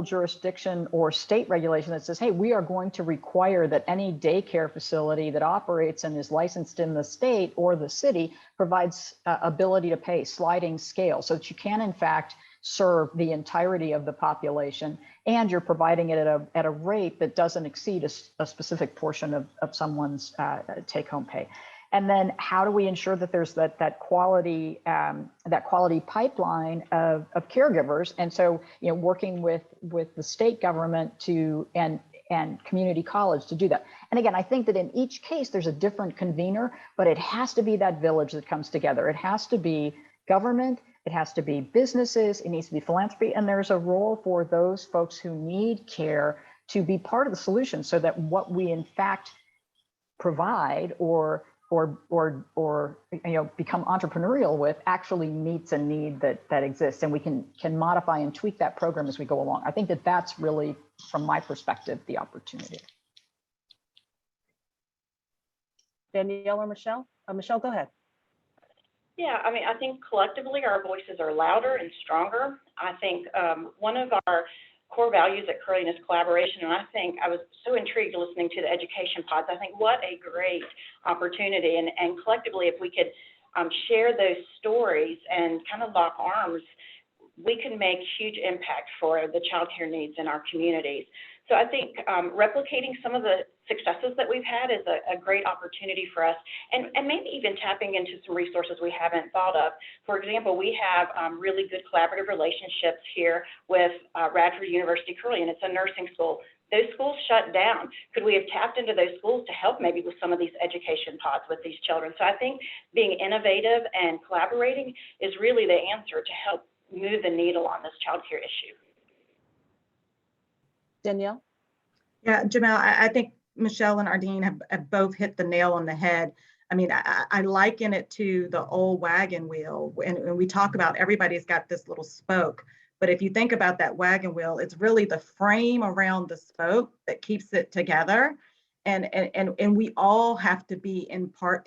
jurisdiction or state regulation that says, hey, we are going to require that any daycare facility that operates and is licensed in the state or the city provides ability to pay sliding scale so that you can in fact serve the entirety of the population, and you're providing it at a rate that doesn't exceed a specific portion of someone's take-home pay. And then how do we ensure that there's that quality pipeline of caregivers? And so, you know, working with the state government and community college to do that. And again, I think that in each case, there's a different convener, but it has to be that village that comes together. It has to be government, it has to be businesses, it needs to be philanthropy, and there's a role for those folks who need care to be part of the solution so that what we in fact provide or you know become entrepreneurial with actually meets a need that exists, and we can modify and tweak that program as we go along. I think that that's really, from my perspective, the opportunity. Danielle or Michelle? Michelle, go ahead. Yeah, I mean, I think collectively our voices are louder and stronger. I think one of our core values at Curling is collaboration. And I think I was so intrigued listening to the education pods. I think what a great opportunity. And collectively, if we could share those stories and kind of lock arms, we can make huge impact for the childcare needs in our communities. So I think replicating some of the successes that we've had is a great opportunity for us, and maybe even tapping into some resources we haven't thought of. For example, we have really good collaborative relationships here with Radford University Curling. It's a nursing school. Those schools shut down. Could we have tapped into those schools to help maybe with some of these education pods with these children? So I think being innovative and collaborating is really the answer to help move the needle on this childcare issue. Danielle? Yeah, Jamel, I think Michelle and Ardeen have both hit the nail on the head. I mean, I liken it to the old wagon wheel, and we talk about everybody's got this little spoke. But if you think about that wagon wheel, it's really the frame around the spoke that keeps it together. And we all have to be in part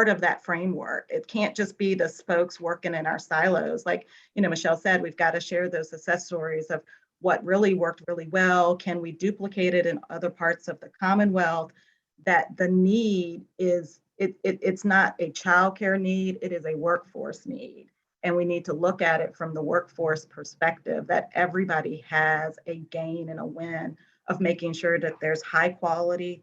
of that framework. It can't just be the spokes working in our silos. Like, you know, Michelle said, we've got to share those success stories of what really worked really well. Can we duplicate it in other parts of the Commonwealth? That the need is It's not a childcare need, it is a workforce need. And we need to look at it from the workforce perspective that everybody has a gain and a win of making sure that there's high quality,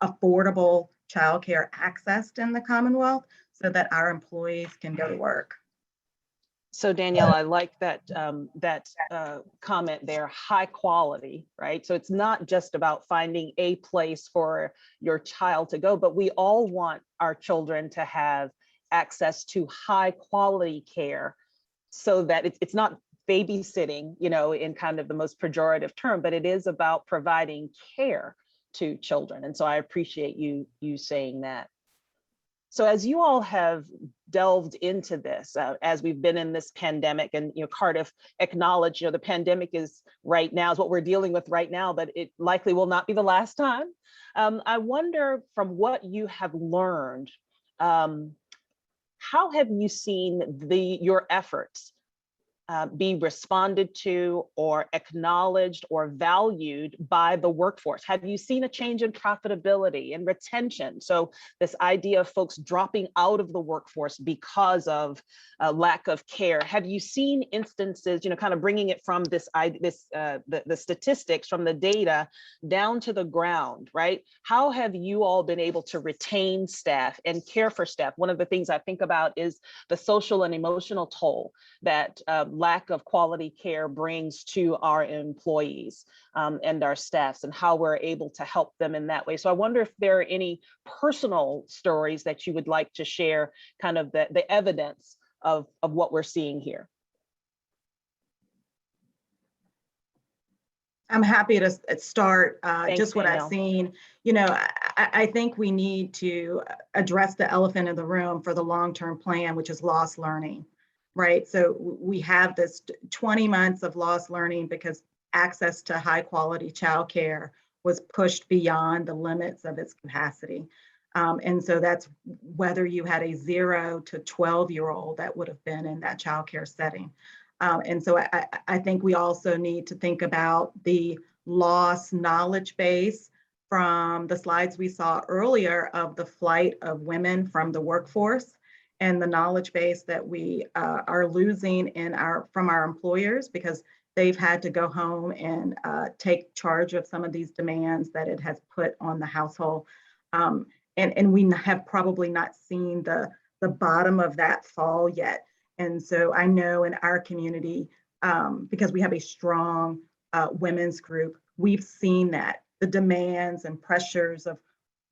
affordable childcare accessed in the Commonwealth so that our employees can go to work. So Danielle, I like that comment there, high quality, right? So it's not just about finding a place for your child to go, but we all want our children to have access to high quality care so that it's not babysitting, you know, in kind of the most pejorative term, but it is about providing care to children. And so I appreciate you saying that. So as you all have delved into this, as we've been in this pandemic, and you know, Cardiff acknowledged, you know, the pandemic is right now, is what we're dealing with right now, but it likely will not be the last time. I wonder, from what you have learned, how have you seen your efforts be responded to or acknowledged or valued by the workforce? Have you seen a change in profitability and retention? So this idea of folks dropping out of the workforce because of lack of care. Have you seen instances, you know, kind of bringing it from the statistics, from the data down to the ground, right? How have you all been able to retain staff and care for staff? One of the things I think about is the social and emotional toll that lack of quality care brings to our employees and our staffs, and how we're able to help them in that way. So I wonder if there are any personal stories that you would like to share, kind of the evidence of what we're seeing here. I'm happy to start Danielle. just what I've seen. You know, I think we need to address the elephant in the room for the long-term plan, which is lost learning. Right, so we have this 20 months of lost learning because access to high quality childcare was pushed beyond the limits of its capacity. And so that's whether you had a 0 to 12-year-old that would have been in that childcare setting. And so I think we also need to think about the lost knowledge base from the slides we saw earlier of the flight of women from the workforce, and the knowledge base that we are losing from our employers because they've had to go home and take charge of some of these demands that it has put on the household. And we have probably not seen the bottom of that fall yet. And so I know in our community, because we have a strong women's group, we've seen that the demands and pressures of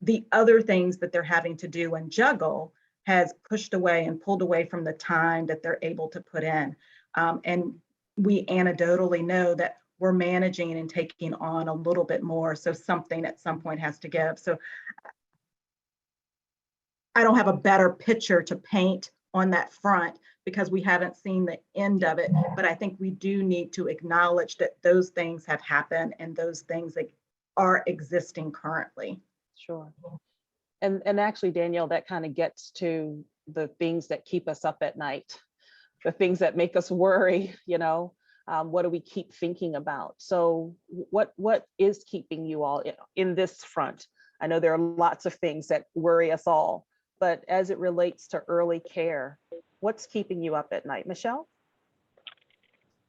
the other things that they're having to do and juggle has pushed away and pulled away from the time that they're able to put in. And we anecdotally know that we're managing and taking on a little bit more. So something at some point has to give. So I don't have a better picture to paint on that front because we haven't seen the end of it. But I think we do need to acknowledge that those things have happened and those things that are existing currently. Sure. And actually, Danielle, that kind of gets to the things that keep us up at night, the things that make us worry, you know, what do we keep thinking about? So what is keeping you all in this front? I know there are lots of things that worry us all, but as it relates to early care, what's keeping you up at night? Michelle?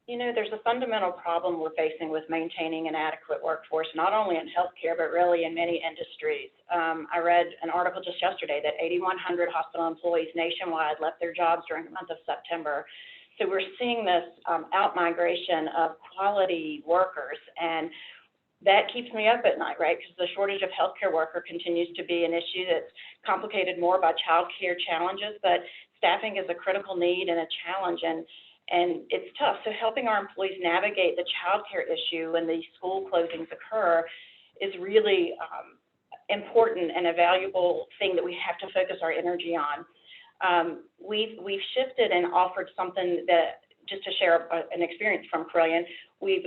You know, there's a fundamental problem we're facing with maintaining an adequate workforce, not only in healthcare, but really in many industries. I read an article just yesterday that 8,100 hospital employees nationwide left their jobs during the month of September. So we're seeing this out-migration of quality workers, and that keeps me up at night, right? Because the shortage of healthcare worker continues to be an issue that's complicated more by childcare challenges, but staffing is a critical need and a challenge, and it's tough. So helping our employees navigate the childcare issue when these school closings occur is really important and a valuable thing that we have to focus our energy on. We've shifted and offered something that, just to share an experience from Carilion, we've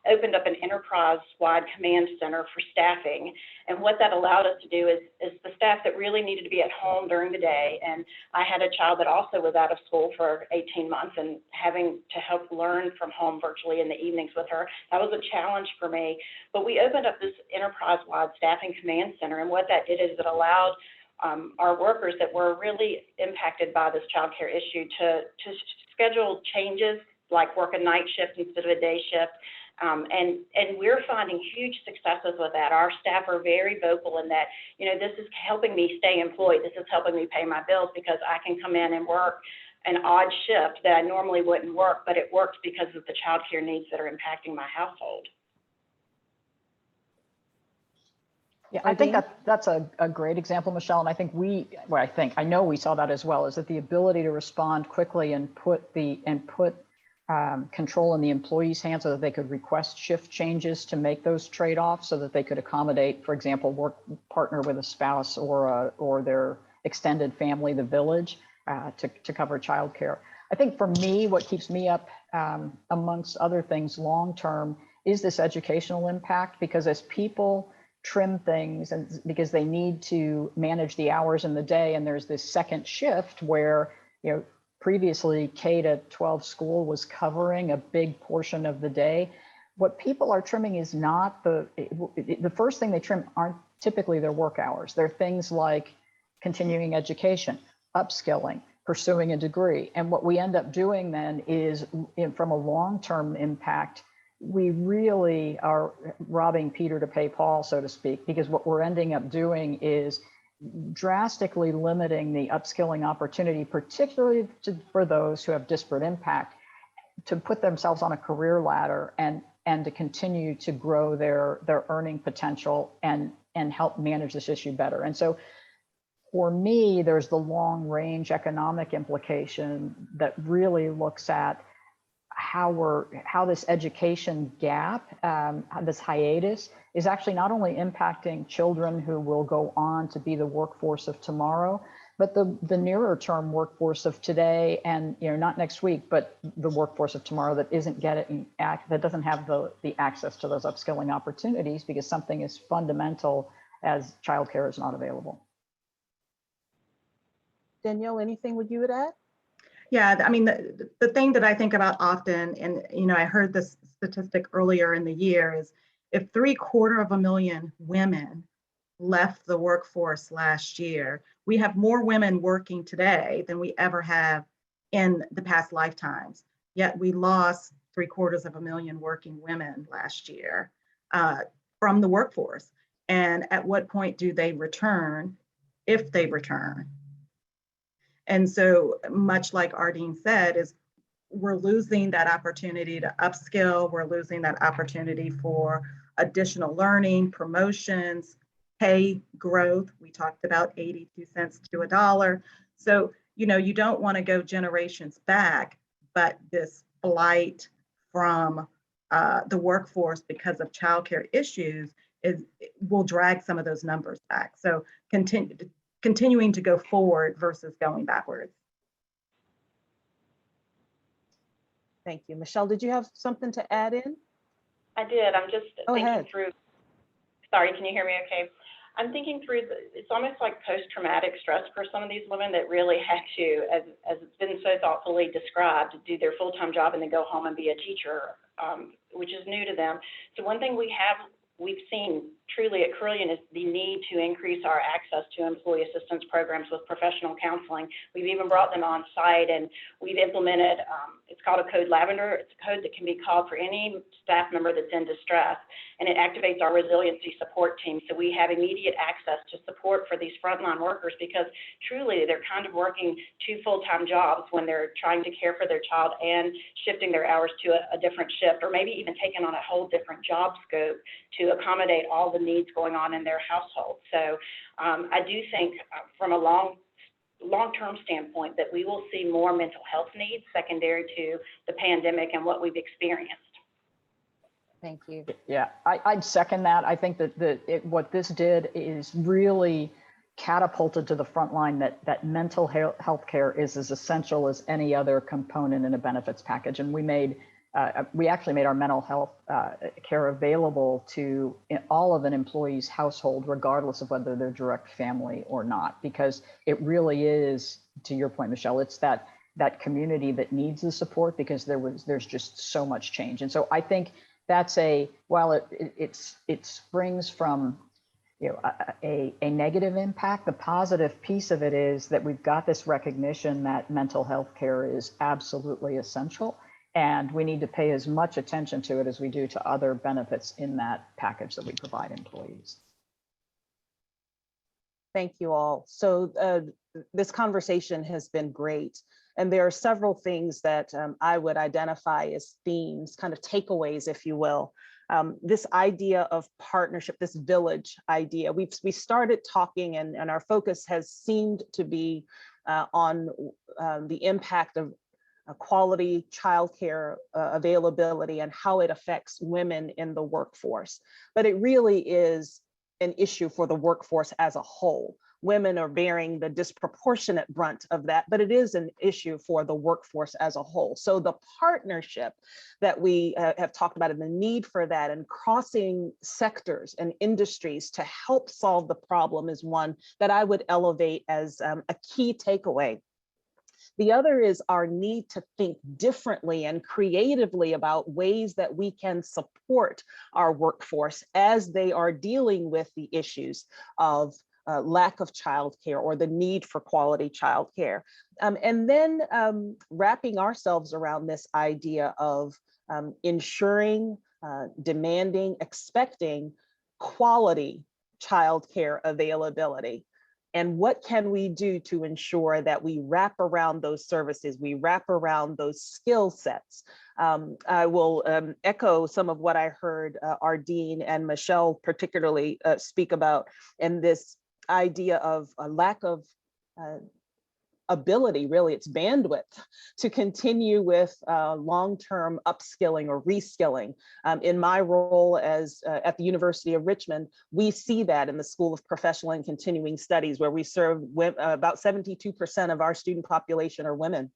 opened up an enterprise-wide command center for staffing. And what that allowed us to do is the staff that really needed to be at home during the day, and I had a child that also was out of school for 18 months and having to help learn from home virtually in the evenings with her. That was a challenge for me. But we opened up this enterprise-wide staffing command center, and what that did is it allowed our workers that were really impacted by this childcare issue to schedule changes, like work a night shift instead of a day shift. And we're finding huge successes with that. Our staff are very vocal in that, you know, this is helping me stay employed. This is helping me pay my bills because I can come in and work an odd shift that I normally wouldn't work, but it works because of the childcare needs that are impacting my household. Yeah, I think that's a great example, Michelle. And I think I know we saw that as well, is that the ability to respond quickly and put control in the employee's hands so that they could request shift changes to make those trade-offs so that they could accommodate, for example, partner with a spouse or their extended family, the village, to cover childcare. I think for me, what keeps me up amongst other things long-term is this educational impact, because as people trim things and because they need to manage the hours in the day, and there's this second shift where, you know, previously K-12 school was covering a big portion of the day. What people are trimming is not the first thing they trim aren't typically their work hours. They're things like continuing education, upskilling, pursuing a degree. And what we end up doing then is, from a long-term impact, we really are robbing Peter to pay Paul, so to speak, because what we're ending up doing is drastically limiting the upskilling opportunity, particularly for those who have disparate impact, to put themselves on a career ladder and to continue to grow their earning potential and help manage this issue better. And so for me, there's the long range economic implication that really looks at how this education gap, this hiatus, is actually not only impacting children who will go on to be the workforce of tomorrow, but the nearer term workforce of today, and, you know, not next week, but the workforce of tomorrow that doesn't have the access to those upskilling opportunities because something as fundamental as childcare is not available. Danielle, anything would you would add? Yeah, I mean, the thing that I think about often, and, you know, I heard this statistic earlier in the year, is if 750,000 women left the workforce last year, we have more women working today than we ever have in the past lifetimes. Yet we lost 750,000 working women last year from the workforce. And at what point do they return, if they return? And so, much like Ardeen said, is we're losing that opportunity to upskill. We're losing that opportunity for additional learning, promotions, pay growth. We talked about 82 cents to $1. So, you know, you don't want to go generations back, but this flight from the workforce because of childcare issues will drag some of those numbers back. So continuing to go forward versus going backwards. Thank you. Michelle, did you have something to add in? I did. I'm just thinking through. Sorry, can you hear me okay? I'm thinking through, it's almost like post-traumatic stress for some of these women that really had to, as it's been so thoughtfully described, do their full-time job and then go home and be a teacher, which is new to them. So one thing we've seen truly at Carilion is the need to increase our access to employee assistance programs with professional counseling. We've even brought them on site, and we've implemented, it's called a code Lavender. It's a code that can be called for any staff member that's in distress, and it activates our resiliency support team. So we have immediate access to support for these frontline workers, because truly they're kind of working 2 full-time jobs when they're trying to care for their child and shifting their hours to a different shift, or maybe even taking on a whole different job scope to accommodate all the needs going on in their household. So I do think from a long-term standpoint that we will see more mental health needs secondary to the pandemic and what we've experienced. Thank you. Yeah, I'd second that. I think that what this did is really catapulted to the front line that mental health care is as essential as any other component in a benefits package. And we actually made our mental health care available to all of an employee's household, regardless of whether they're direct family or not, because it really is, to your point, Michelle, it's that community that needs the support, because there's just so much change. And so I think that's while it springs from a negative impact. The positive piece of it is that we've got this recognition that mental health care is absolutely essential, and we need to pay as much attention to it as we do to other benefits in that package that we provide employees. Thank you all. So this conversation has been great. And there are several things that I would identify as themes, kind of takeaways, if you will. This idea of partnership, this village idea, we started talking and our focus has seemed to be on the impact of quality childcare availability and how it affects women in the workforce. But it really is an issue for the workforce as a whole. Women are bearing the disproportionate brunt of that, but it is an issue for the workforce as a whole. So the partnership that we have talked about and the need for that and crossing sectors and industries to help solve the problem is one that I would elevate as a key takeaway. The other is our need to think differently and creatively about ways that we can support our workforce as they are dealing with the issues of lack of childcare or the need for quality childcare. And then wrapping ourselves around this idea of ensuring, demanding, expecting quality childcare availability. And what can we do to ensure that we wrap around those services, we wrap around those skill sets? I will echo some of what I heard Ardeen and Michelle particularly speak about in this idea of a lack of ability, really, it's bandwidth to continue with long-term upskilling or reskilling. In my role as at the University of Richmond, we see that in the School of Professional and Continuing Studies, where we serve about 72% of our student population are women.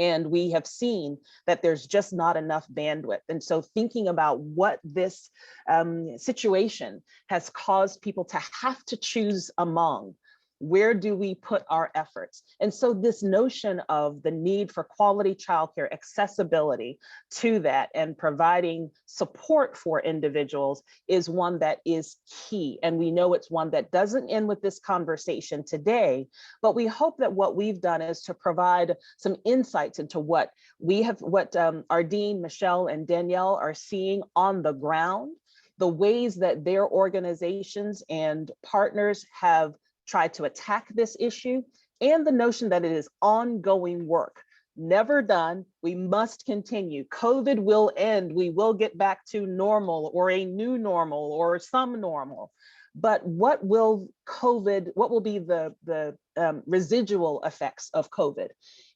And we have seen that there's just not enough bandwidth. And so thinking about what this situation has caused people to have to choose among, where do we put our efforts? And so this notion of the need for quality childcare, accessibility to that, and providing support for individuals is one that is key. And we know it's one that doesn't end with this conversation today, but we hope that what we've done is to provide some insights into what Ardeen, Michelle, and Danielle are seeing on the ground, the ways that their organizations and partners have tried to attack this issue, and the notion that it is ongoing work, never done. We must continue. COVID will end. We will get back to normal or a new normal or some normal. But what will be the residual effects of COVID?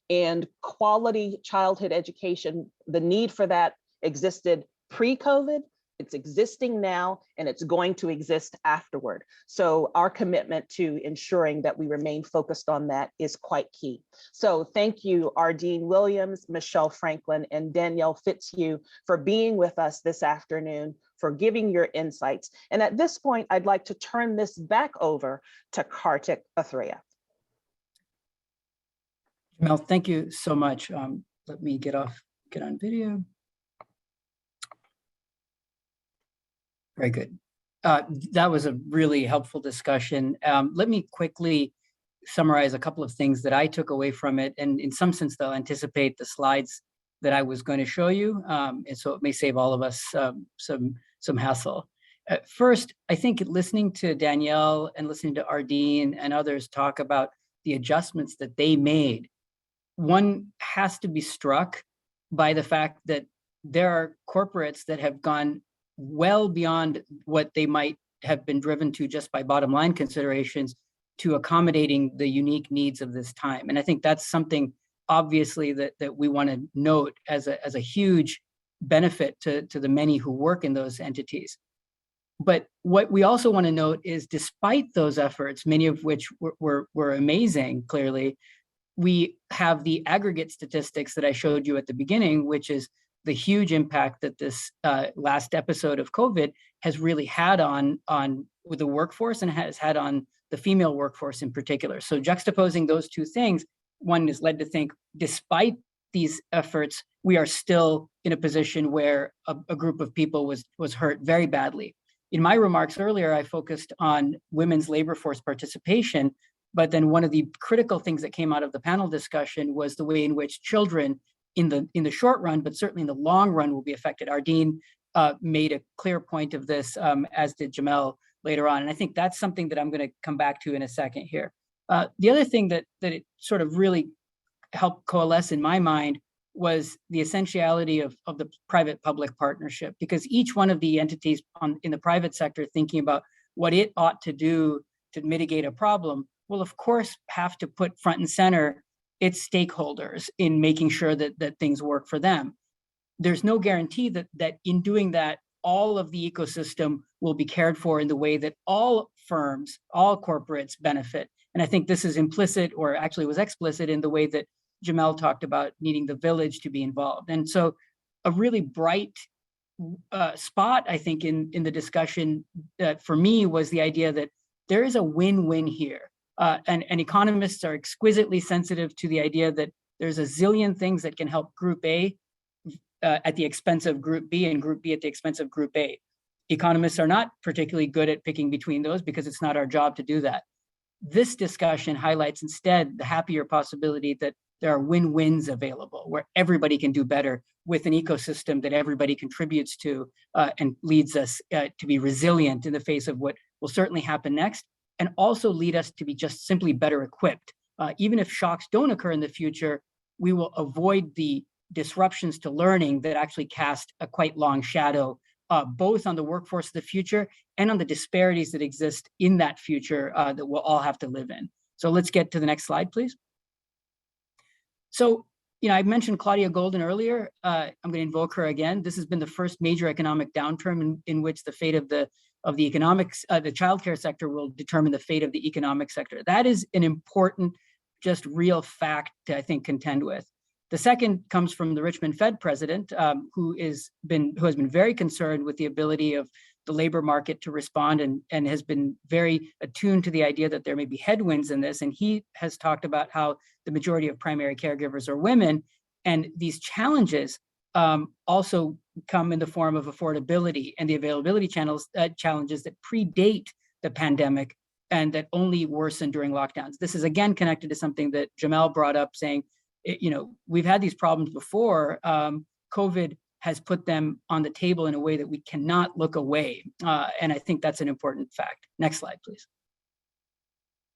And quality childhood education, the need for that existed pre-COVID. It's existing now, and it's going to exist afterward. So our commitment to ensuring that we remain focused on that is quite key. So thank you, Ardeen Williams, Michelle Franklin, and Danielle Fitzhugh for being with us this afternoon, for giving your insights. And at this point, I'd like to turn this back over to Kartik Athreya. Mel, thank you so much. Let me get on video. Very good. That was a really helpful discussion. Let me quickly summarize a couple of things that I took away from it. And in some sense, they'll anticipate the slides that I was going to show you. And so it may save all of us some hassle. First, I think listening to Danielle and listening to Ardeen and others talk about the adjustments that they made, one has to be struck by the fact that there are corporates that have gone well beyond what they might have been driven to just by bottom line considerations to accommodating the unique needs of this time. And I think that's something obviously that we want to note as a huge benefit to the many who work in those entities. But what we also want to note is despite those efforts, many of which were amazing, clearly, we have the aggregate statistics that I showed you at the beginning, which is the huge impact that this last episode of COVID has really had on the workforce and has had on the female workforce in particular. So juxtaposing those two things, one is led to think, despite these efforts, we are still in a position where a group of people was hurt very badly. In my remarks earlier, I focused on women's labor force participation, but then one of the critical things that came out of the panel discussion was the way in which children in the short run, but certainly in the long run, will be affected. Our dean made a clear point of this, as did Jamel later on. And I think that's something that I'm going to come back to in a second here. The other thing that it sort of really helped coalesce in my mind was the essentiality of the private-public partnership, because each one of the entities in the private sector thinking about what it ought to do to mitigate a problem will, of course, have to put front and center its stakeholders in making sure that things work for them. There's no guarantee that in doing that, all of the ecosystem will be cared for in the way that all firms, all corporates benefit. And I think this is implicit, or actually was explicit, in the way that Jamel talked about needing the village to be involved. And so a really bright spot, I think, in the discussion for me was the idea that there is a win-win here. And economists are exquisitely sensitive to the idea that there's a zillion things that can help Group A at the expense of Group B, and Group B at the expense of Group A. Economists are not particularly good at picking between those because it's not our job to do that. This discussion highlights instead the happier possibility that there are win-wins available where everybody can do better with an ecosystem that everybody contributes to and leads us to be resilient in the face of what will certainly happen next, and also lead us to be just simply better equipped. Even if shocks don't occur in the future, we will avoid the disruptions to learning that actually cast a quite long shadow, both on the workforce of the future and on the disparities that exist in that future that we'll all have to live in. So let's get to the next slide, please. So, I mentioned Claudia Golden earlier. I'm going to invoke her again. This has been the first major economic downturn in which the fate of the economics, the childcare sector will determine the fate of the economic sector. That is an important, just real fact to, I think, contend with. The second comes from the Richmond Fed president, who has been very concerned with the ability of the labor market to respond, and has been very attuned to the idea that there may be headwinds in this. And he has talked about how the majority of primary caregivers are women, and these challenges also come in the form of affordability and the availability challenges that predate the pandemic and that only worsen during lockdowns. This is again connected to something that Jamel brought up, saying, we've had these problems before. COVID has put them on the table in a way that we cannot look away. And I think that's an important fact. Next slide, please.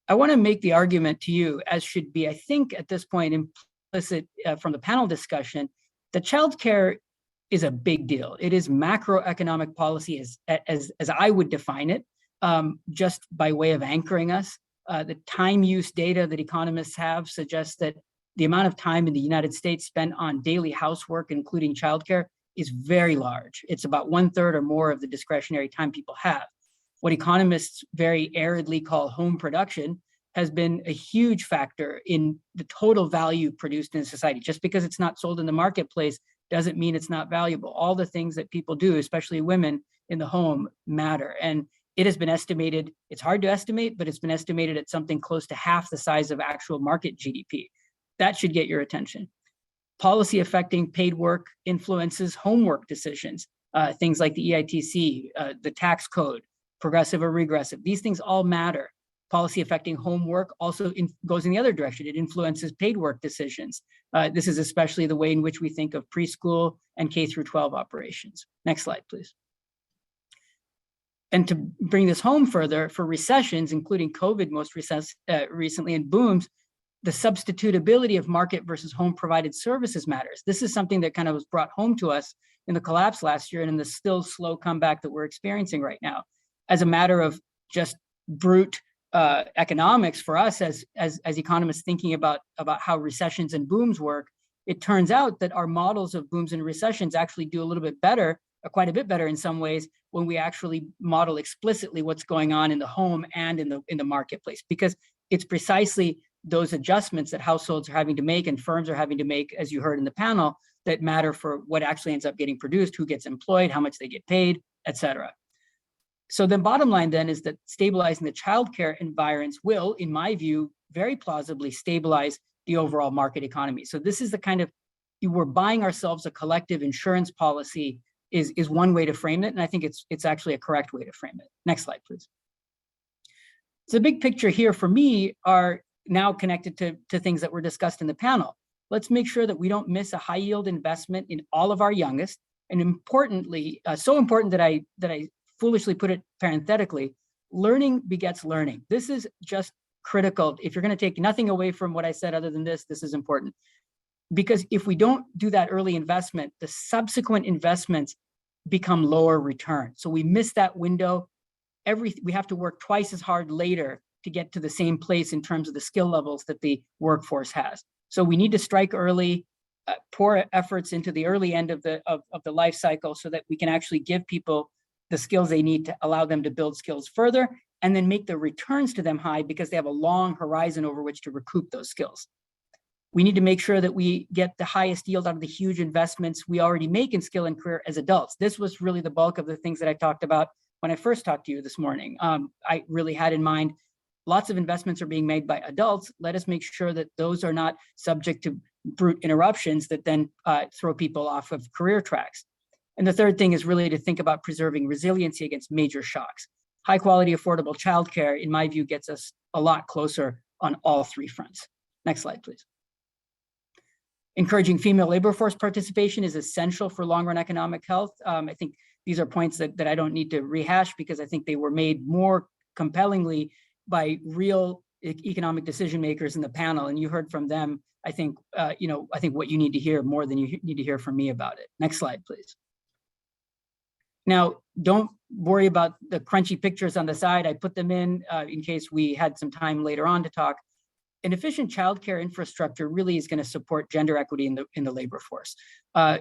I want to make the argument to you, as should be, I think, at this point implicit from the panel discussion, that childcare is a big deal. It is macroeconomic policy as I would define it, just by way of anchoring us. The time use data that economists have suggests that the amount of time in the United States spent on daily housework, including childcare, is very large. It's about 1/3 or more of the discretionary time people have. What economists very aridly call home production has been a huge factor in the total value produced in society. Just because it's not sold in the marketplace doesn't mean it's not valuable. All the things that people do, especially women in the home, matter. And it has been estimated, it's hard to estimate, but it's been estimated at something close to half the size of actual market GDP. That should get your attention. Policy affecting paid work influences homework decisions, things like the EITC, the tax code, progressive or regressive. These things all matter. Policy affecting homework also goes in the other direction. It influences paid work decisions. This is especially the way in which we think of preschool and K-12 operations. Next slide, please. And to bring this home further, for recessions, including COVID most recently, and booms, the substitutability of market versus home provided services matters. This is something that kind of was brought home to us in the collapse last year and in the still slow comeback that we're experiencing right now. As a matter of just brute economics for us as economists thinking about how recessions and booms work, it turns out that our models of booms and recessions actually do a little bit better, quite a bit better in some ways, when we actually model explicitly what's going on in the home and in the marketplace, because it's precisely those adjustments that households are having to make and firms are having to make, as you heard in the panel, that matter for what actually ends up getting produced, who gets employed, how much they get paid, et cetera. So the bottom line then is that stabilizing the childcare environs will, in my view, very plausibly stabilize the overall market economy. So this is the kind of, we're buying ourselves a collective insurance policy is one way to frame it. And I think it's actually a correct way to frame it. Next slide, please. So the big picture here for me are now connected to things that were discussed in the panel. Let's make sure that we don't miss a high yield investment in all of our youngest. And importantly, so important that I foolishly put it parenthetically, learning begets learning. This is just critical. If you're going to take nothing away from what I said other than this is important. Because if we don't do that early investment, the subsequent investments become lower return. So we miss that window. We have to work twice as hard later to get to the same place in terms of the skill levels that the workforce has. So we need to strike early, pour efforts into the early end of the life cycle so that we can actually give people the skills they need to allow them to build skills further, and then make the returns to them high because they have a long horizon over which to recoup those skills. We need to make sure that we get the highest yield out of the huge investments we already make in skill and career as adults. This was really the bulk of the things that I talked about when I first talked to you this morning. I really had in mind lots of investments are being made by adults. Let us make sure that those are not subject to brute interruptions that then throw people off of career tracks. And the third thing is really to think about preserving resiliency against major shocks. High quality, affordable childcare, in my view, gets us a lot closer on all three fronts. Next slide, please. Encouraging female labor force participation is essential for long-run economic health. I think these are points that I don't need to rehash because I think they were made more compellingly by real economic decision makers in the panel, and you heard from them. I think I think what you need to hear more than you need to hear from me about it. Next slide, please. Now, don't worry about the crunchy pictures on the side. I put them in case we had some time later on to talk. An efficient childcare infrastructure really is going to support gender equity in the labor force.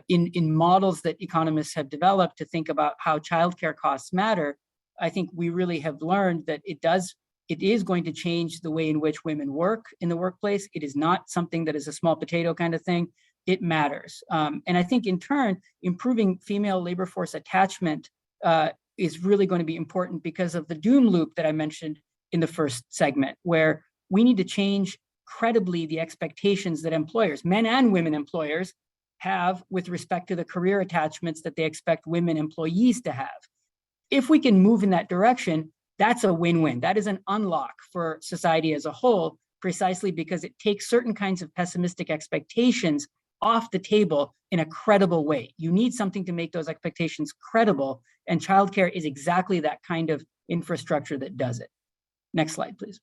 In models that economists have developed to think about how childcare costs matter, I think we really have learned that it is going to change the way in which women work in the workplace. It is not something that is a small potato kind of thing. It matters. And I think in turn, improving female labor force attachment is really going to be important because of the doom loop that I mentioned in the first segment, where we need to change credibly the expectations that employers, men and women employers, have with respect to the career attachments that they expect women employees to have. If we can move in that direction, that's a win-win. That is an unlock for society as a whole, precisely because it takes certain kinds of pessimistic expectations off the table in a credible way. You need something to make those expectations credible, and childcare is exactly that kind of infrastructure that does it. Next slide, please.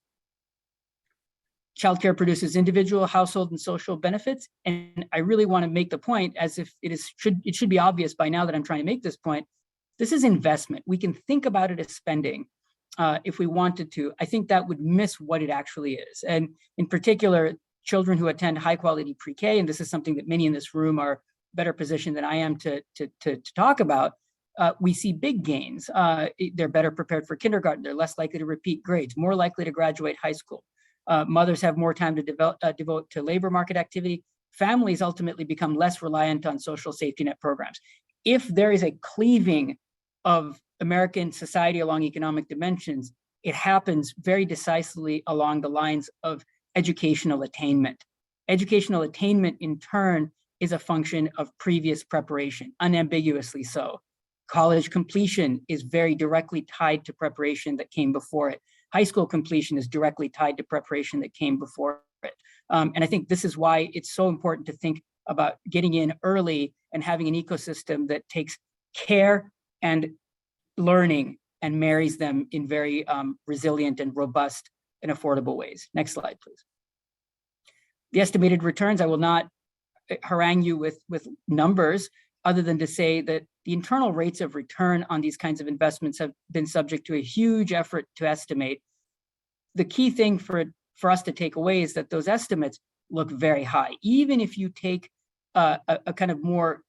Childcare produces individual, household, and social benefits, and I really want to make the point, as if it should be obvious by now that I'm trying to make this point. This is investment. We can think about it as spending if we wanted to. I think that would miss what it actually is, and in particular, children who attend high-quality pre-K, and this is something that many in this room are better positioned than I am to talk about. We see big gains. They're better prepared for kindergarten. They're less likely to repeat grades, more likely to graduate high school. Mothers have more time to devote to labor market activity. Families ultimately become less reliant on social safety net programs. If there is a cleaving of American society along economic dimensions, it happens very decisively along the lines of educational attainment. Educational attainment, in turn, is a function of previous preparation, unambiguously so. College completion is very directly tied to preparation that came before it. High school completion is directly tied to preparation that came before it. And I think this is why it's so important to think about getting in early and having an ecosystem that takes care and learning and marries them in very resilient and robust and affordable ways. Next slide, please. The estimated returns, I will not harangue you with numbers other than to say that the internal rates of return on these kinds of investments have been subject to a huge effort to estimate. The key thing for us to take away is that those estimates look very high. Even if you take a kind of more,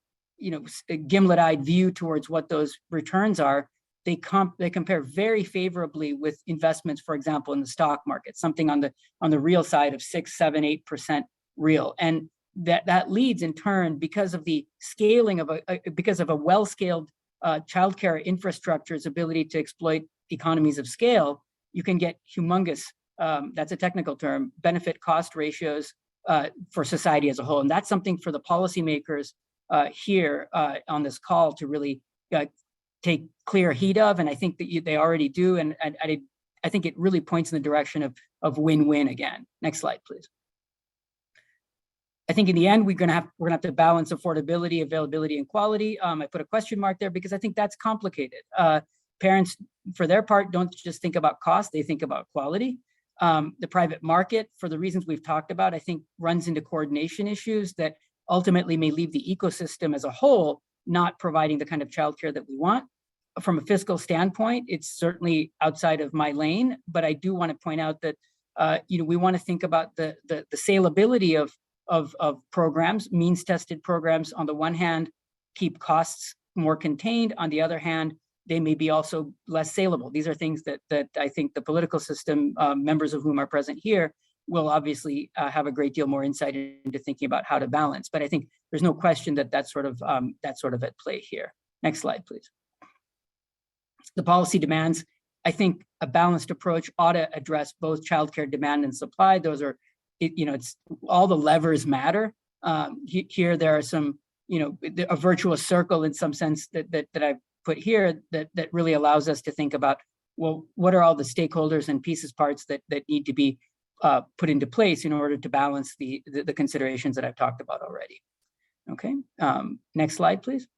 gimlet-eyed view towards what those returns are, they compare very favorably with investments, for example, in the stock market, something on the real side of 6, 7, 8% real. And that leads in turn, because of the scaling of because of a well-scaled childcare infrastructure's ability to exploit economies of scale, you can get humongous, that's a technical term, benefit cost ratios for society as a whole. And that's something for the policymakers here on this call to really take clear heed of, and I think that they already do, and I think it really points in the direction of win-win again. Next slide, please. I think in the end, we're gonna have to balance affordability, availability, and quality. I put a question mark there because I think that's complicated. Parents, for their part, don't just think about cost, they think about quality. The private market, for the reasons we've talked about, I think runs into coordination issues that ultimately may leave the ecosystem as a whole not providing the kind of childcare that we want. From a fiscal standpoint, it's certainly outside of my lane, but I do want to point out that we want to think about the saleability of programs, means-tested programs. On the one hand, keep costs more contained. On the other hand, they may be also less saleable. These are things that I think the political system, members of whom are present here, will obviously have a great deal more insight into thinking about how to balance. But I think there's no question that that's sort of at play here. Next slide, please. The policy demands, I think a balanced approach ought to address both childcare demand and supply. Those are, it's all the levers matter. Here there are some, a virtuous circle in some sense that I've put here that really allows us to think about, well, what are all the stakeholders and parts that need to be put into place in order to balance the considerations that I've talked about already. Okay, next slide, please.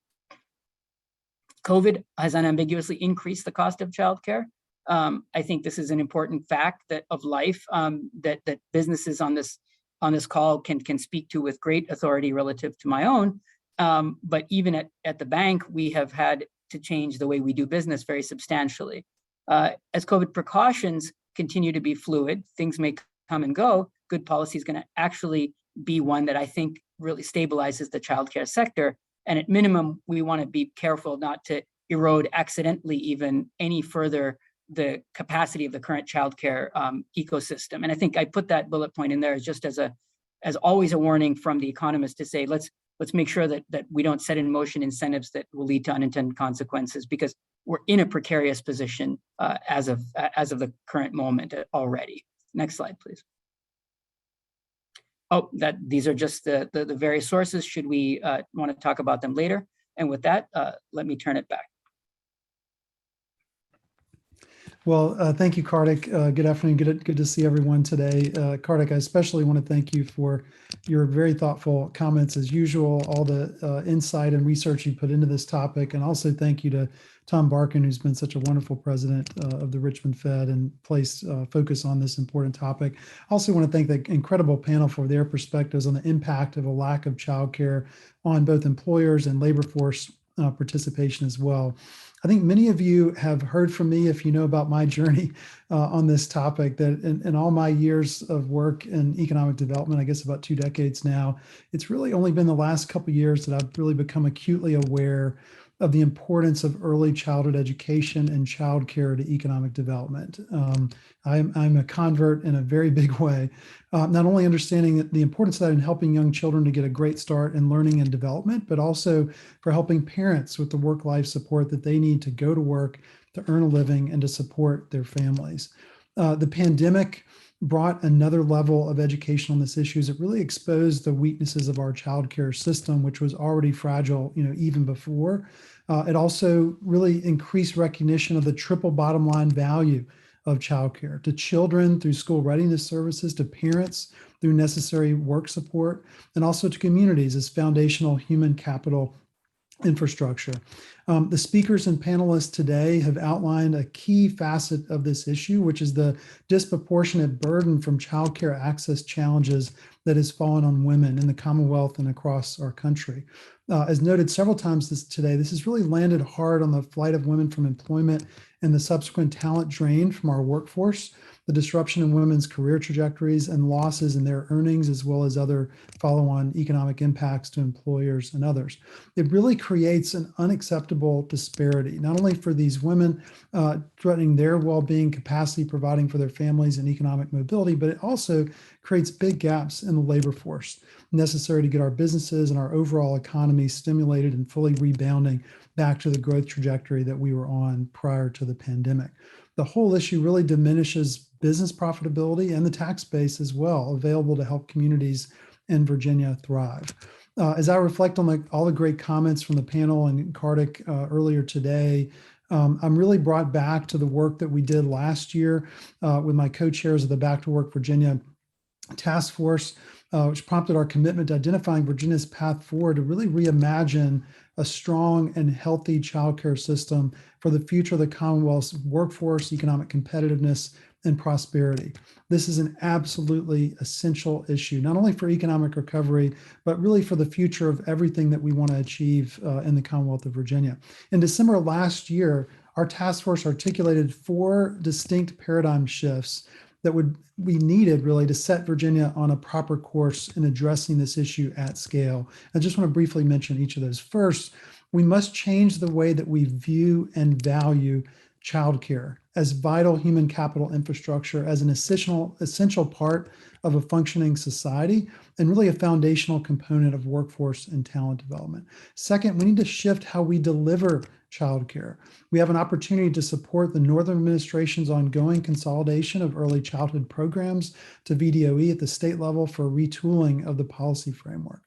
COVID has unambiguously increased the cost of childcare. I think this is an important fact of life that businesses on this call can speak to with great authority relative to my own. But even at the bank, we have had to change the way we do business very substantially. As COVID precautions continue to be fluid, things may come and go. Good policy is going to actually be one that I think really stabilizes the childcare sector. And at minimum, we want to be careful not to erode accidentally even any further the capacity of the current childcare ecosystem. And I think I put that bullet point in there as just as always a warning from the economist to say, let's make sure that we don't set in motion incentives that will lead to unintended consequences, because we're in a precarious position as of the current moment already. Next slide, please. Oh, these are just the various sources. Should we want to talk about them later? And with that, let me turn it back. Well, thank you, Kartik. Good afternoon. Good to see everyone today. Kartik, I especially want to thank you for your very thoughtful comments as usual, all the insight and research you put into this topic. And also thank you to Tom Barkin, who's been such a wonderful president of the Richmond Fed and placed focus on this important topic. I also want to thank the incredible panel for their perspectives on the impact of a lack of childcare on both employers and labor force participation as well. I think many of you have heard from me, if you know about my journey on this topic, that in all my years of work in economic development, I guess about 2 decades now, it's really only been the last couple of years that I've really become acutely aware of the importance of early childhood education and childcare to economic development. I'm a convert in a very big way, not only understanding the importance of that in helping young children to get a great start in learning and development, but also for helping parents with the work-life support that they need to go to work, to earn a living, and to support their families. The pandemic brought another level of education on this issue as it really exposed the weaknesses of our childcare system, which was already fragile, even before. It also really increased recognition of the triple bottom line value of childcare to children through school readiness services, to parents through necessary work support, and also to communities as foundational human capital infrastructure. The speakers and panelists today have outlined a key facet of this issue, which is the disproportionate burden from childcare access challenges that has fallen on women in the Commonwealth and across our country. As noted several times today, this has really landed hard on the flight of women from employment and the subsequent talent drain from our workforce, the disruption in women's career trajectories and losses in their earnings, as well as other follow-on economic impacts to employers and others. It really creates an unacceptable disparity, not only for these women, threatening their well-being, capacity, providing for their families and economic mobility, but it also creates big gaps in the labor force necessary to get our businesses and our overall economy stimulated and fully rebounding back to the growth trajectory that we were on prior to the pandemic. The whole issue really diminishes business profitability and the tax base as well, available to help communities in Virginia thrive. As I reflect on all the great comments from the panel and Kartik earlier today, I'm really brought back to the work that we did last year with my co-chairs of the Back to Work Virginia task force, which prompted our commitment to identifying Virginia's path forward to really reimagine a strong and healthy childcare system for the future of the Commonwealth's workforce, economic competitiveness, and prosperity. This is an absolutely essential issue, not only for economic recovery, but really for the future of everything that we want to achieve in the Commonwealth of Virginia. In December last year, our task force articulated 4 distinct paradigm shifts that we needed really to set Virginia on a proper course in addressing this issue at scale. I just want to briefly mention each of those. First, we must change the way that we view and value childcare as vital human capital infrastructure, as an essential part of a functioning society, and really a foundational component of workforce and talent development. Second, we need to shift how we deliver childcare. We have an opportunity to support the Northern Administration's ongoing consolidation of early childhood programs to VDOE at the state level for retooling of the policy framework.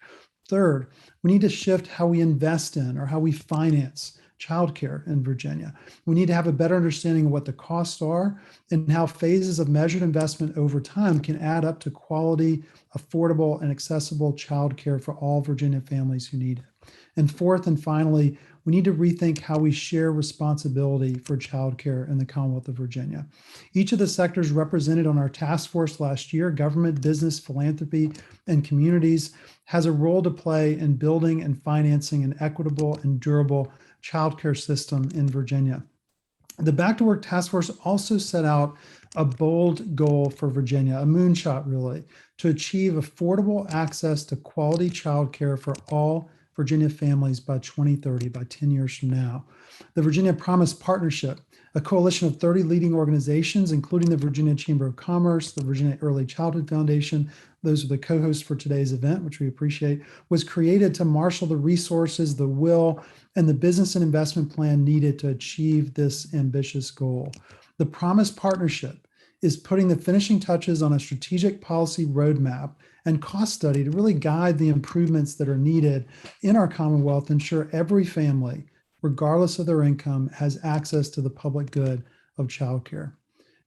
Third, we need to shift how we invest in or how we finance childcare in Virginia. We need to have a better understanding of what the costs are and how phases of measured investment over time can add up to quality, affordable, and accessible childcare for all Virginia families who need it. And fourth and finally, we need to rethink how we share responsibility for childcare in the Commonwealth of Virginia. Each of the sectors represented on our task force last year, government, business, philanthropy, and communities, has a role to play in building and financing an equitable and durable childcare system in Virginia. The Back to Work Task Force also set out a bold goal for Virginia, a moonshot really, to achieve affordable access to quality childcare for all Virginia families by 2030, by 10 years from now. The Virginia Promise Partnership, a coalition of 30 leading organizations, including the Virginia Chamber of Commerce, the Virginia Early Childhood Foundation, those are the co-hosts for today's event, which we appreciate, was created to marshal the resources, the will, and the business and investment plan needed to achieve this ambitious goal. The Promise Partnership is putting the finishing touches on a strategic policy roadmap and cost study to really guide the improvements that are needed in our Commonwealth to ensure every family, regardless of their income, has access to the public good of childcare.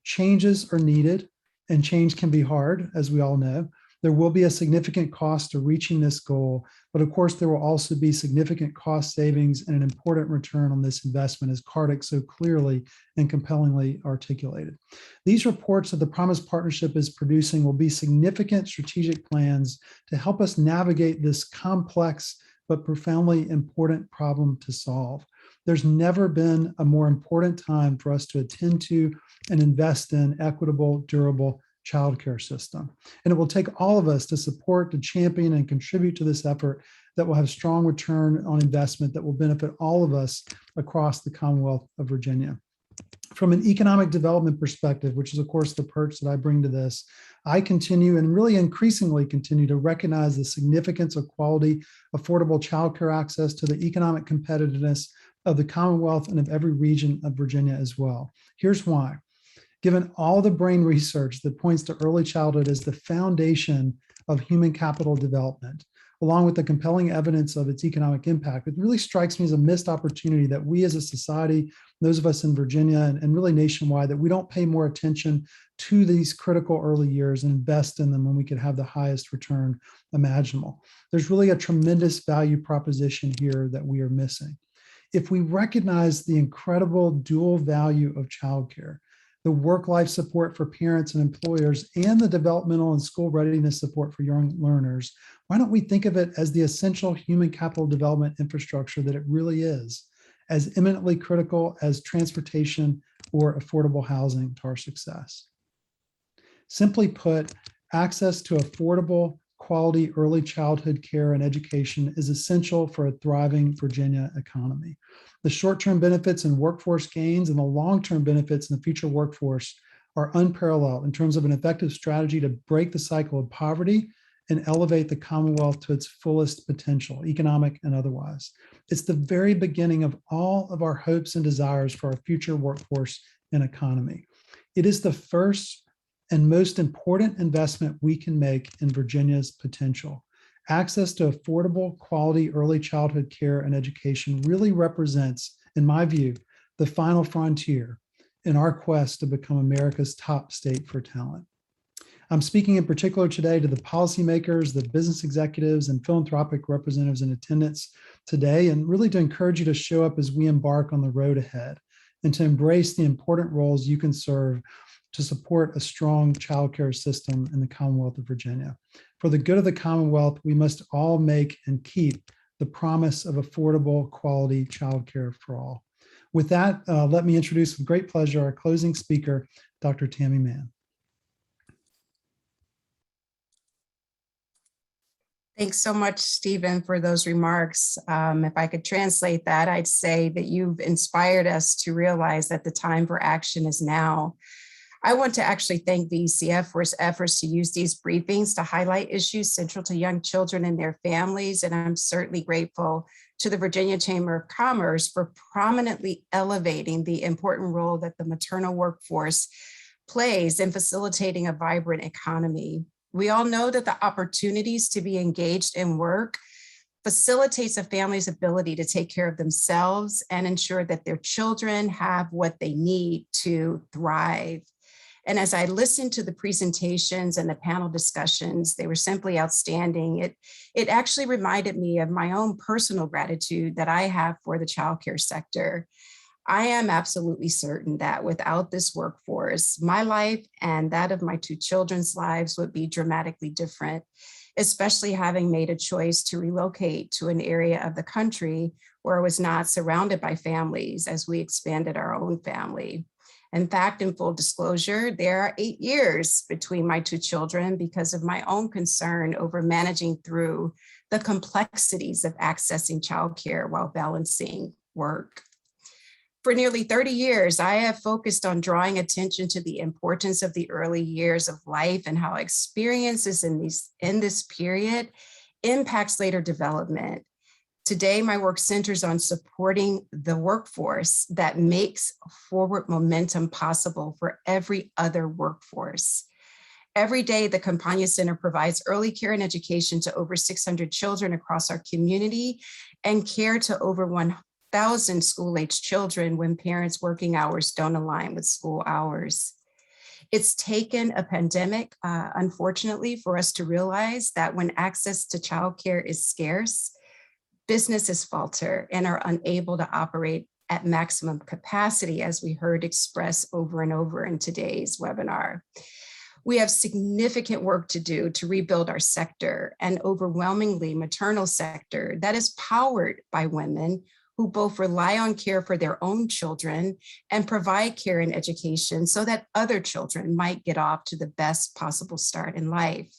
Changes are needed, and change can be hard, as we all know. There will be a significant cost to reaching this goal, but of course, there will also be significant cost savings and an important return on this investment, as Kartik so clearly and compellingly articulated. These reports that the Promise Partnership is producing will be significant strategic plans to help us navigate this complex but profoundly important problem to solve. There's never been a more important time for us to attend to and invest in equitable, durable childcare system. And it will take all of us to support, to champion, and contribute to this effort that will have strong return on investment that will benefit all of us across the Commonwealth of Virginia. From an economic development perspective, which is of course the perch that I bring to this, I continue and really increasingly continue to recognize the significance of quality, affordable childcare access to the economic competitiveness of the Commonwealth and of every region of Virginia as well. Here's why. Given all the brain research that points to early childhood as the foundation of human capital development, along with the compelling evidence of its economic impact, it really strikes me as a missed opportunity that we as a society, those of us in Virginia and really nationwide, that we don't pay more attention to these critical early years and invest in them when we could have the highest return imaginable. There's really a tremendous value proposition here that we are missing. If we recognize the incredible dual value of childcare, the work-life support for parents and employers, and the developmental and school readiness support for young learners, why don't we think of it as the essential human capital development infrastructure that it really is, as eminently critical as transportation or affordable housing to our success? Simply put, access to affordable, quality early childhood care and education is essential for a thriving Virginia economy. The short-term benefits and workforce gains and the long-term benefits in the future workforce are unparalleled in terms of an effective strategy to break the cycle of poverty and elevate the Commonwealth to its fullest potential, economic and otherwise. It's the very beginning of all of our hopes and desires for our future workforce and economy. It is the first and most important investment we can make in Virginia's potential. Access to affordable, quality early childhood care and education really represents, in my view, the final frontier in our quest to become America's top state for talent. I'm speaking in particular today to the policymakers, the business executives, and philanthropic representatives in attendance today, and really to encourage you to show up as we embark on the road ahead and to embrace the important roles you can serve to support a strong childcare system in the Commonwealth of Virginia. For the good of the Commonwealth, we must all make and keep the promise of affordable, quality childcare for all. With that, let me introduce with great pleasure our closing speaker, Dr. Tammy Mann. Thanks so much, Stephen, for those remarks. If I could translate that, I'd say that you've inspired us to realize that the time for action is now. I want to actually thank the ECF for its efforts to use these briefings to highlight issues central to young children and their families. And I'm certainly grateful to the Virginia Chamber of Commerce for prominently elevating the important role that the maternal workforce plays in facilitating a vibrant economy. We all know that the opportunities to be engaged in work facilitates a family's ability to take care of themselves and ensure that their children have what they need to thrive. And as I listened to the presentations and the panel discussions, they were simply outstanding. It actually reminded me of my own personal gratitude that I have for the childcare sector. I am absolutely certain that without this workforce, my life and that of my two children's lives would be dramatically different, especially having made a choice to relocate to an area of the country where I was not surrounded by families as we expanded our own family. In fact, in full disclosure, there are 8 years between my two children because of my own concern over managing through the complexities of accessing childcare while balancing work. For nearly 30 years, I have focused on drawing attention to the importance of the early years of life and how experiences in this period impacts later development. Today, my work centers on supporting the workforce that makes forward momentum possible for every other workforce. Every day, the Campagna Center provides early care and education to over 600 children across our community and care to over 1,000 school-aged children when parents' working hours don't align with school hours. It's taken a pandemic, unfortunately, for us to realize that when access to childcare is scarce, businesses falter and are unable to operate at maximum capacity, as we heard expressed over and over in today's webinar. We have significant work to do to rebuild our sector, an overwhelmingly maternal sector that is powered by women who both rely on care for their own children and provide care and education so that other children might get off to the best possible start in life.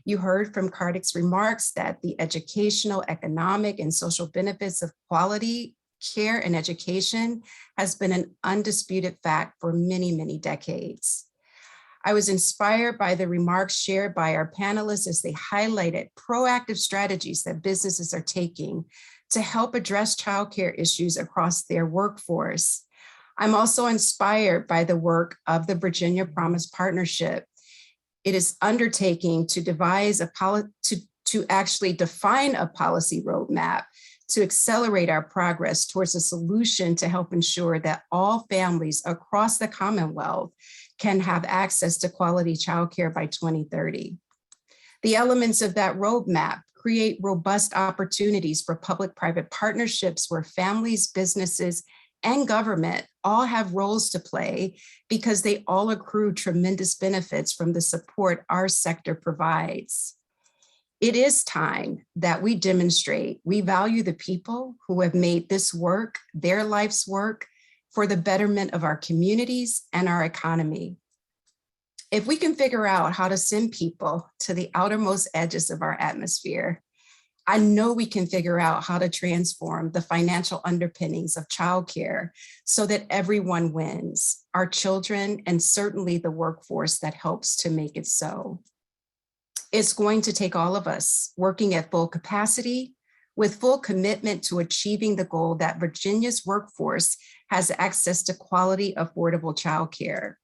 You heard from Kartik's remarks that the educational, economic, and social benefits of quality care and education has been an undisputed fact for many, many decades. I was inspired by the remarks shared by our panelists as they highlighted proactive strategies that businesses are taking to help address childcare issues across their workforce. I'm also inspired by the work of the Virginia Promise Partnership. It is undertaking to actually define a policy roadmap to accelerate our progress towards a solution to help ensure that all families across the Commonwealth can have access to quality childcare by 2030. The elements of that roadmap create robust opportunities for public-private partnerships where families, businesses, and government all have roles to play because they all accrue tremendous benefits from the support our sector provides. It is time that we demonstrate we value the people who have made this work, their life's work, for the betterment of our communities and our economy. If we can figure out how to send people to the outermost edges of our atmosphere, I know we can figure out how to transform the financial underpinnings of childcare so that everyone wins, our children, and certainly the workforce that helps to make it so. It's going to take all of us working at full capacity with full commitment to achieving the goal that Virginia's workforce has access to quality, affordable childcare.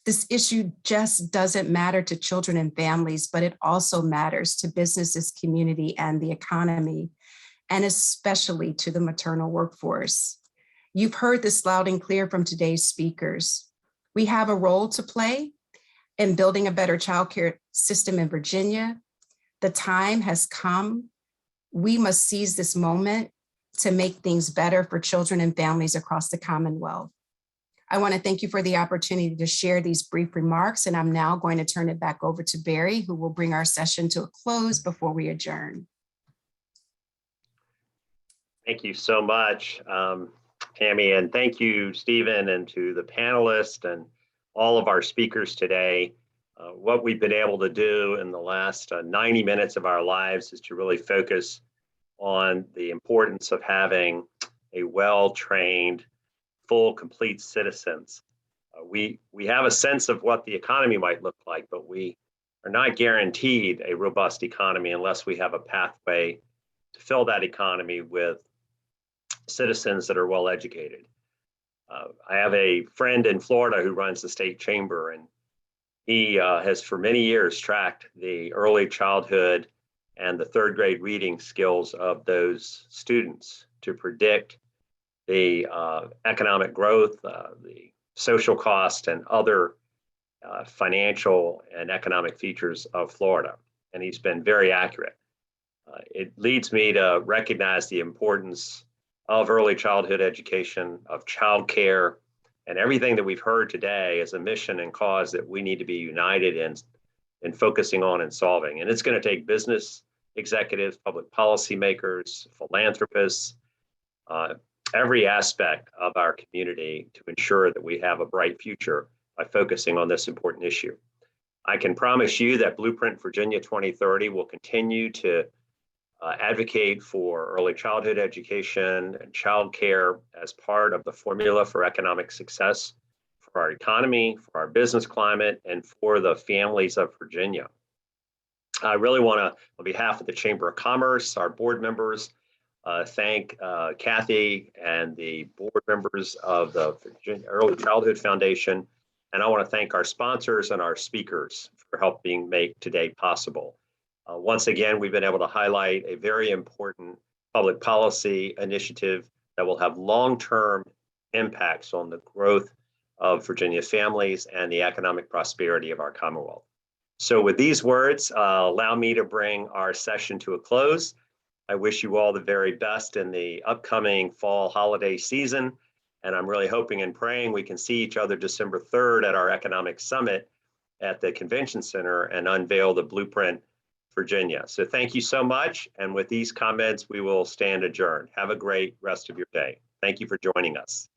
This issue just doesn't matter to children and families, but it also matters to businesses, community, and the economy, and especially to the maternal workforce. You've heard this loud and clear from today's speakers. We have a role to play in building a better childcare system in Virginia. The time has come. We must seize this moment to make things better for children and families across the Commonwealth. I want to thank you for the opportunity to share these brief remarks, and I'm now going to turn it back over to Barry, who will bring our session to a close before we adjourn. Thank you so much, Tammy, and thank you, Stephen, and to the panelists and all of our speakers today. What we've been able to do in the last 90 minutes of our lives is to really focus on the importance of having a well-trained, full, complete citizens. We have a sense of what the economy might look like, but we are not guaranteed a robust economy unless we have a pathway to fill that economy with citizens that are well educated. I have a friend in Florida who runs the state chamber, and he has for many years tracked the early childhood and the third grade reading skills of those students to predict the economic growth, the social cost, and other financial and economic features of Florida. And he's been very accurate. It leads me to recognize the importance of early childhood education, of childcare, and everything that we've heard today is a mission and cause that we need to be united in focusing on and solving. And it's going to take business executives, public policy makers, philanthropists, every aspect of our community to ensure that we have a bright future by focusing on this important issue. I can promise you that Blueprint Virginia 2030 will continue to advocate for early childhood education and childcare as part of the formula for economic success for our economy, for our business climate, and for the families of Virginia. I really want to, on behalf of the Chamber of Commerce, our board members, thank Kathy and the board members of the Virginia Early Childhood Foundation. And I want to thank our sponsors and our speakers for helping make today possible. Once again, we've been able to highlight a very important public policy initiative that will have long-term impacts on the growth of Virginia families and the economic prosperity of our Commonwealth. So with these words, allow me to bring our session to a close. I wish you all the very best in the upcoming fall holiday season. And I'm really hoping and praying we can see each other December 3rd at our economic summit at the Convention Center and unveil the Blueprint Virginia. So thank you so much. And with these comments, we will stand adjourned. Have a great rest of your day. Thank you for joining us.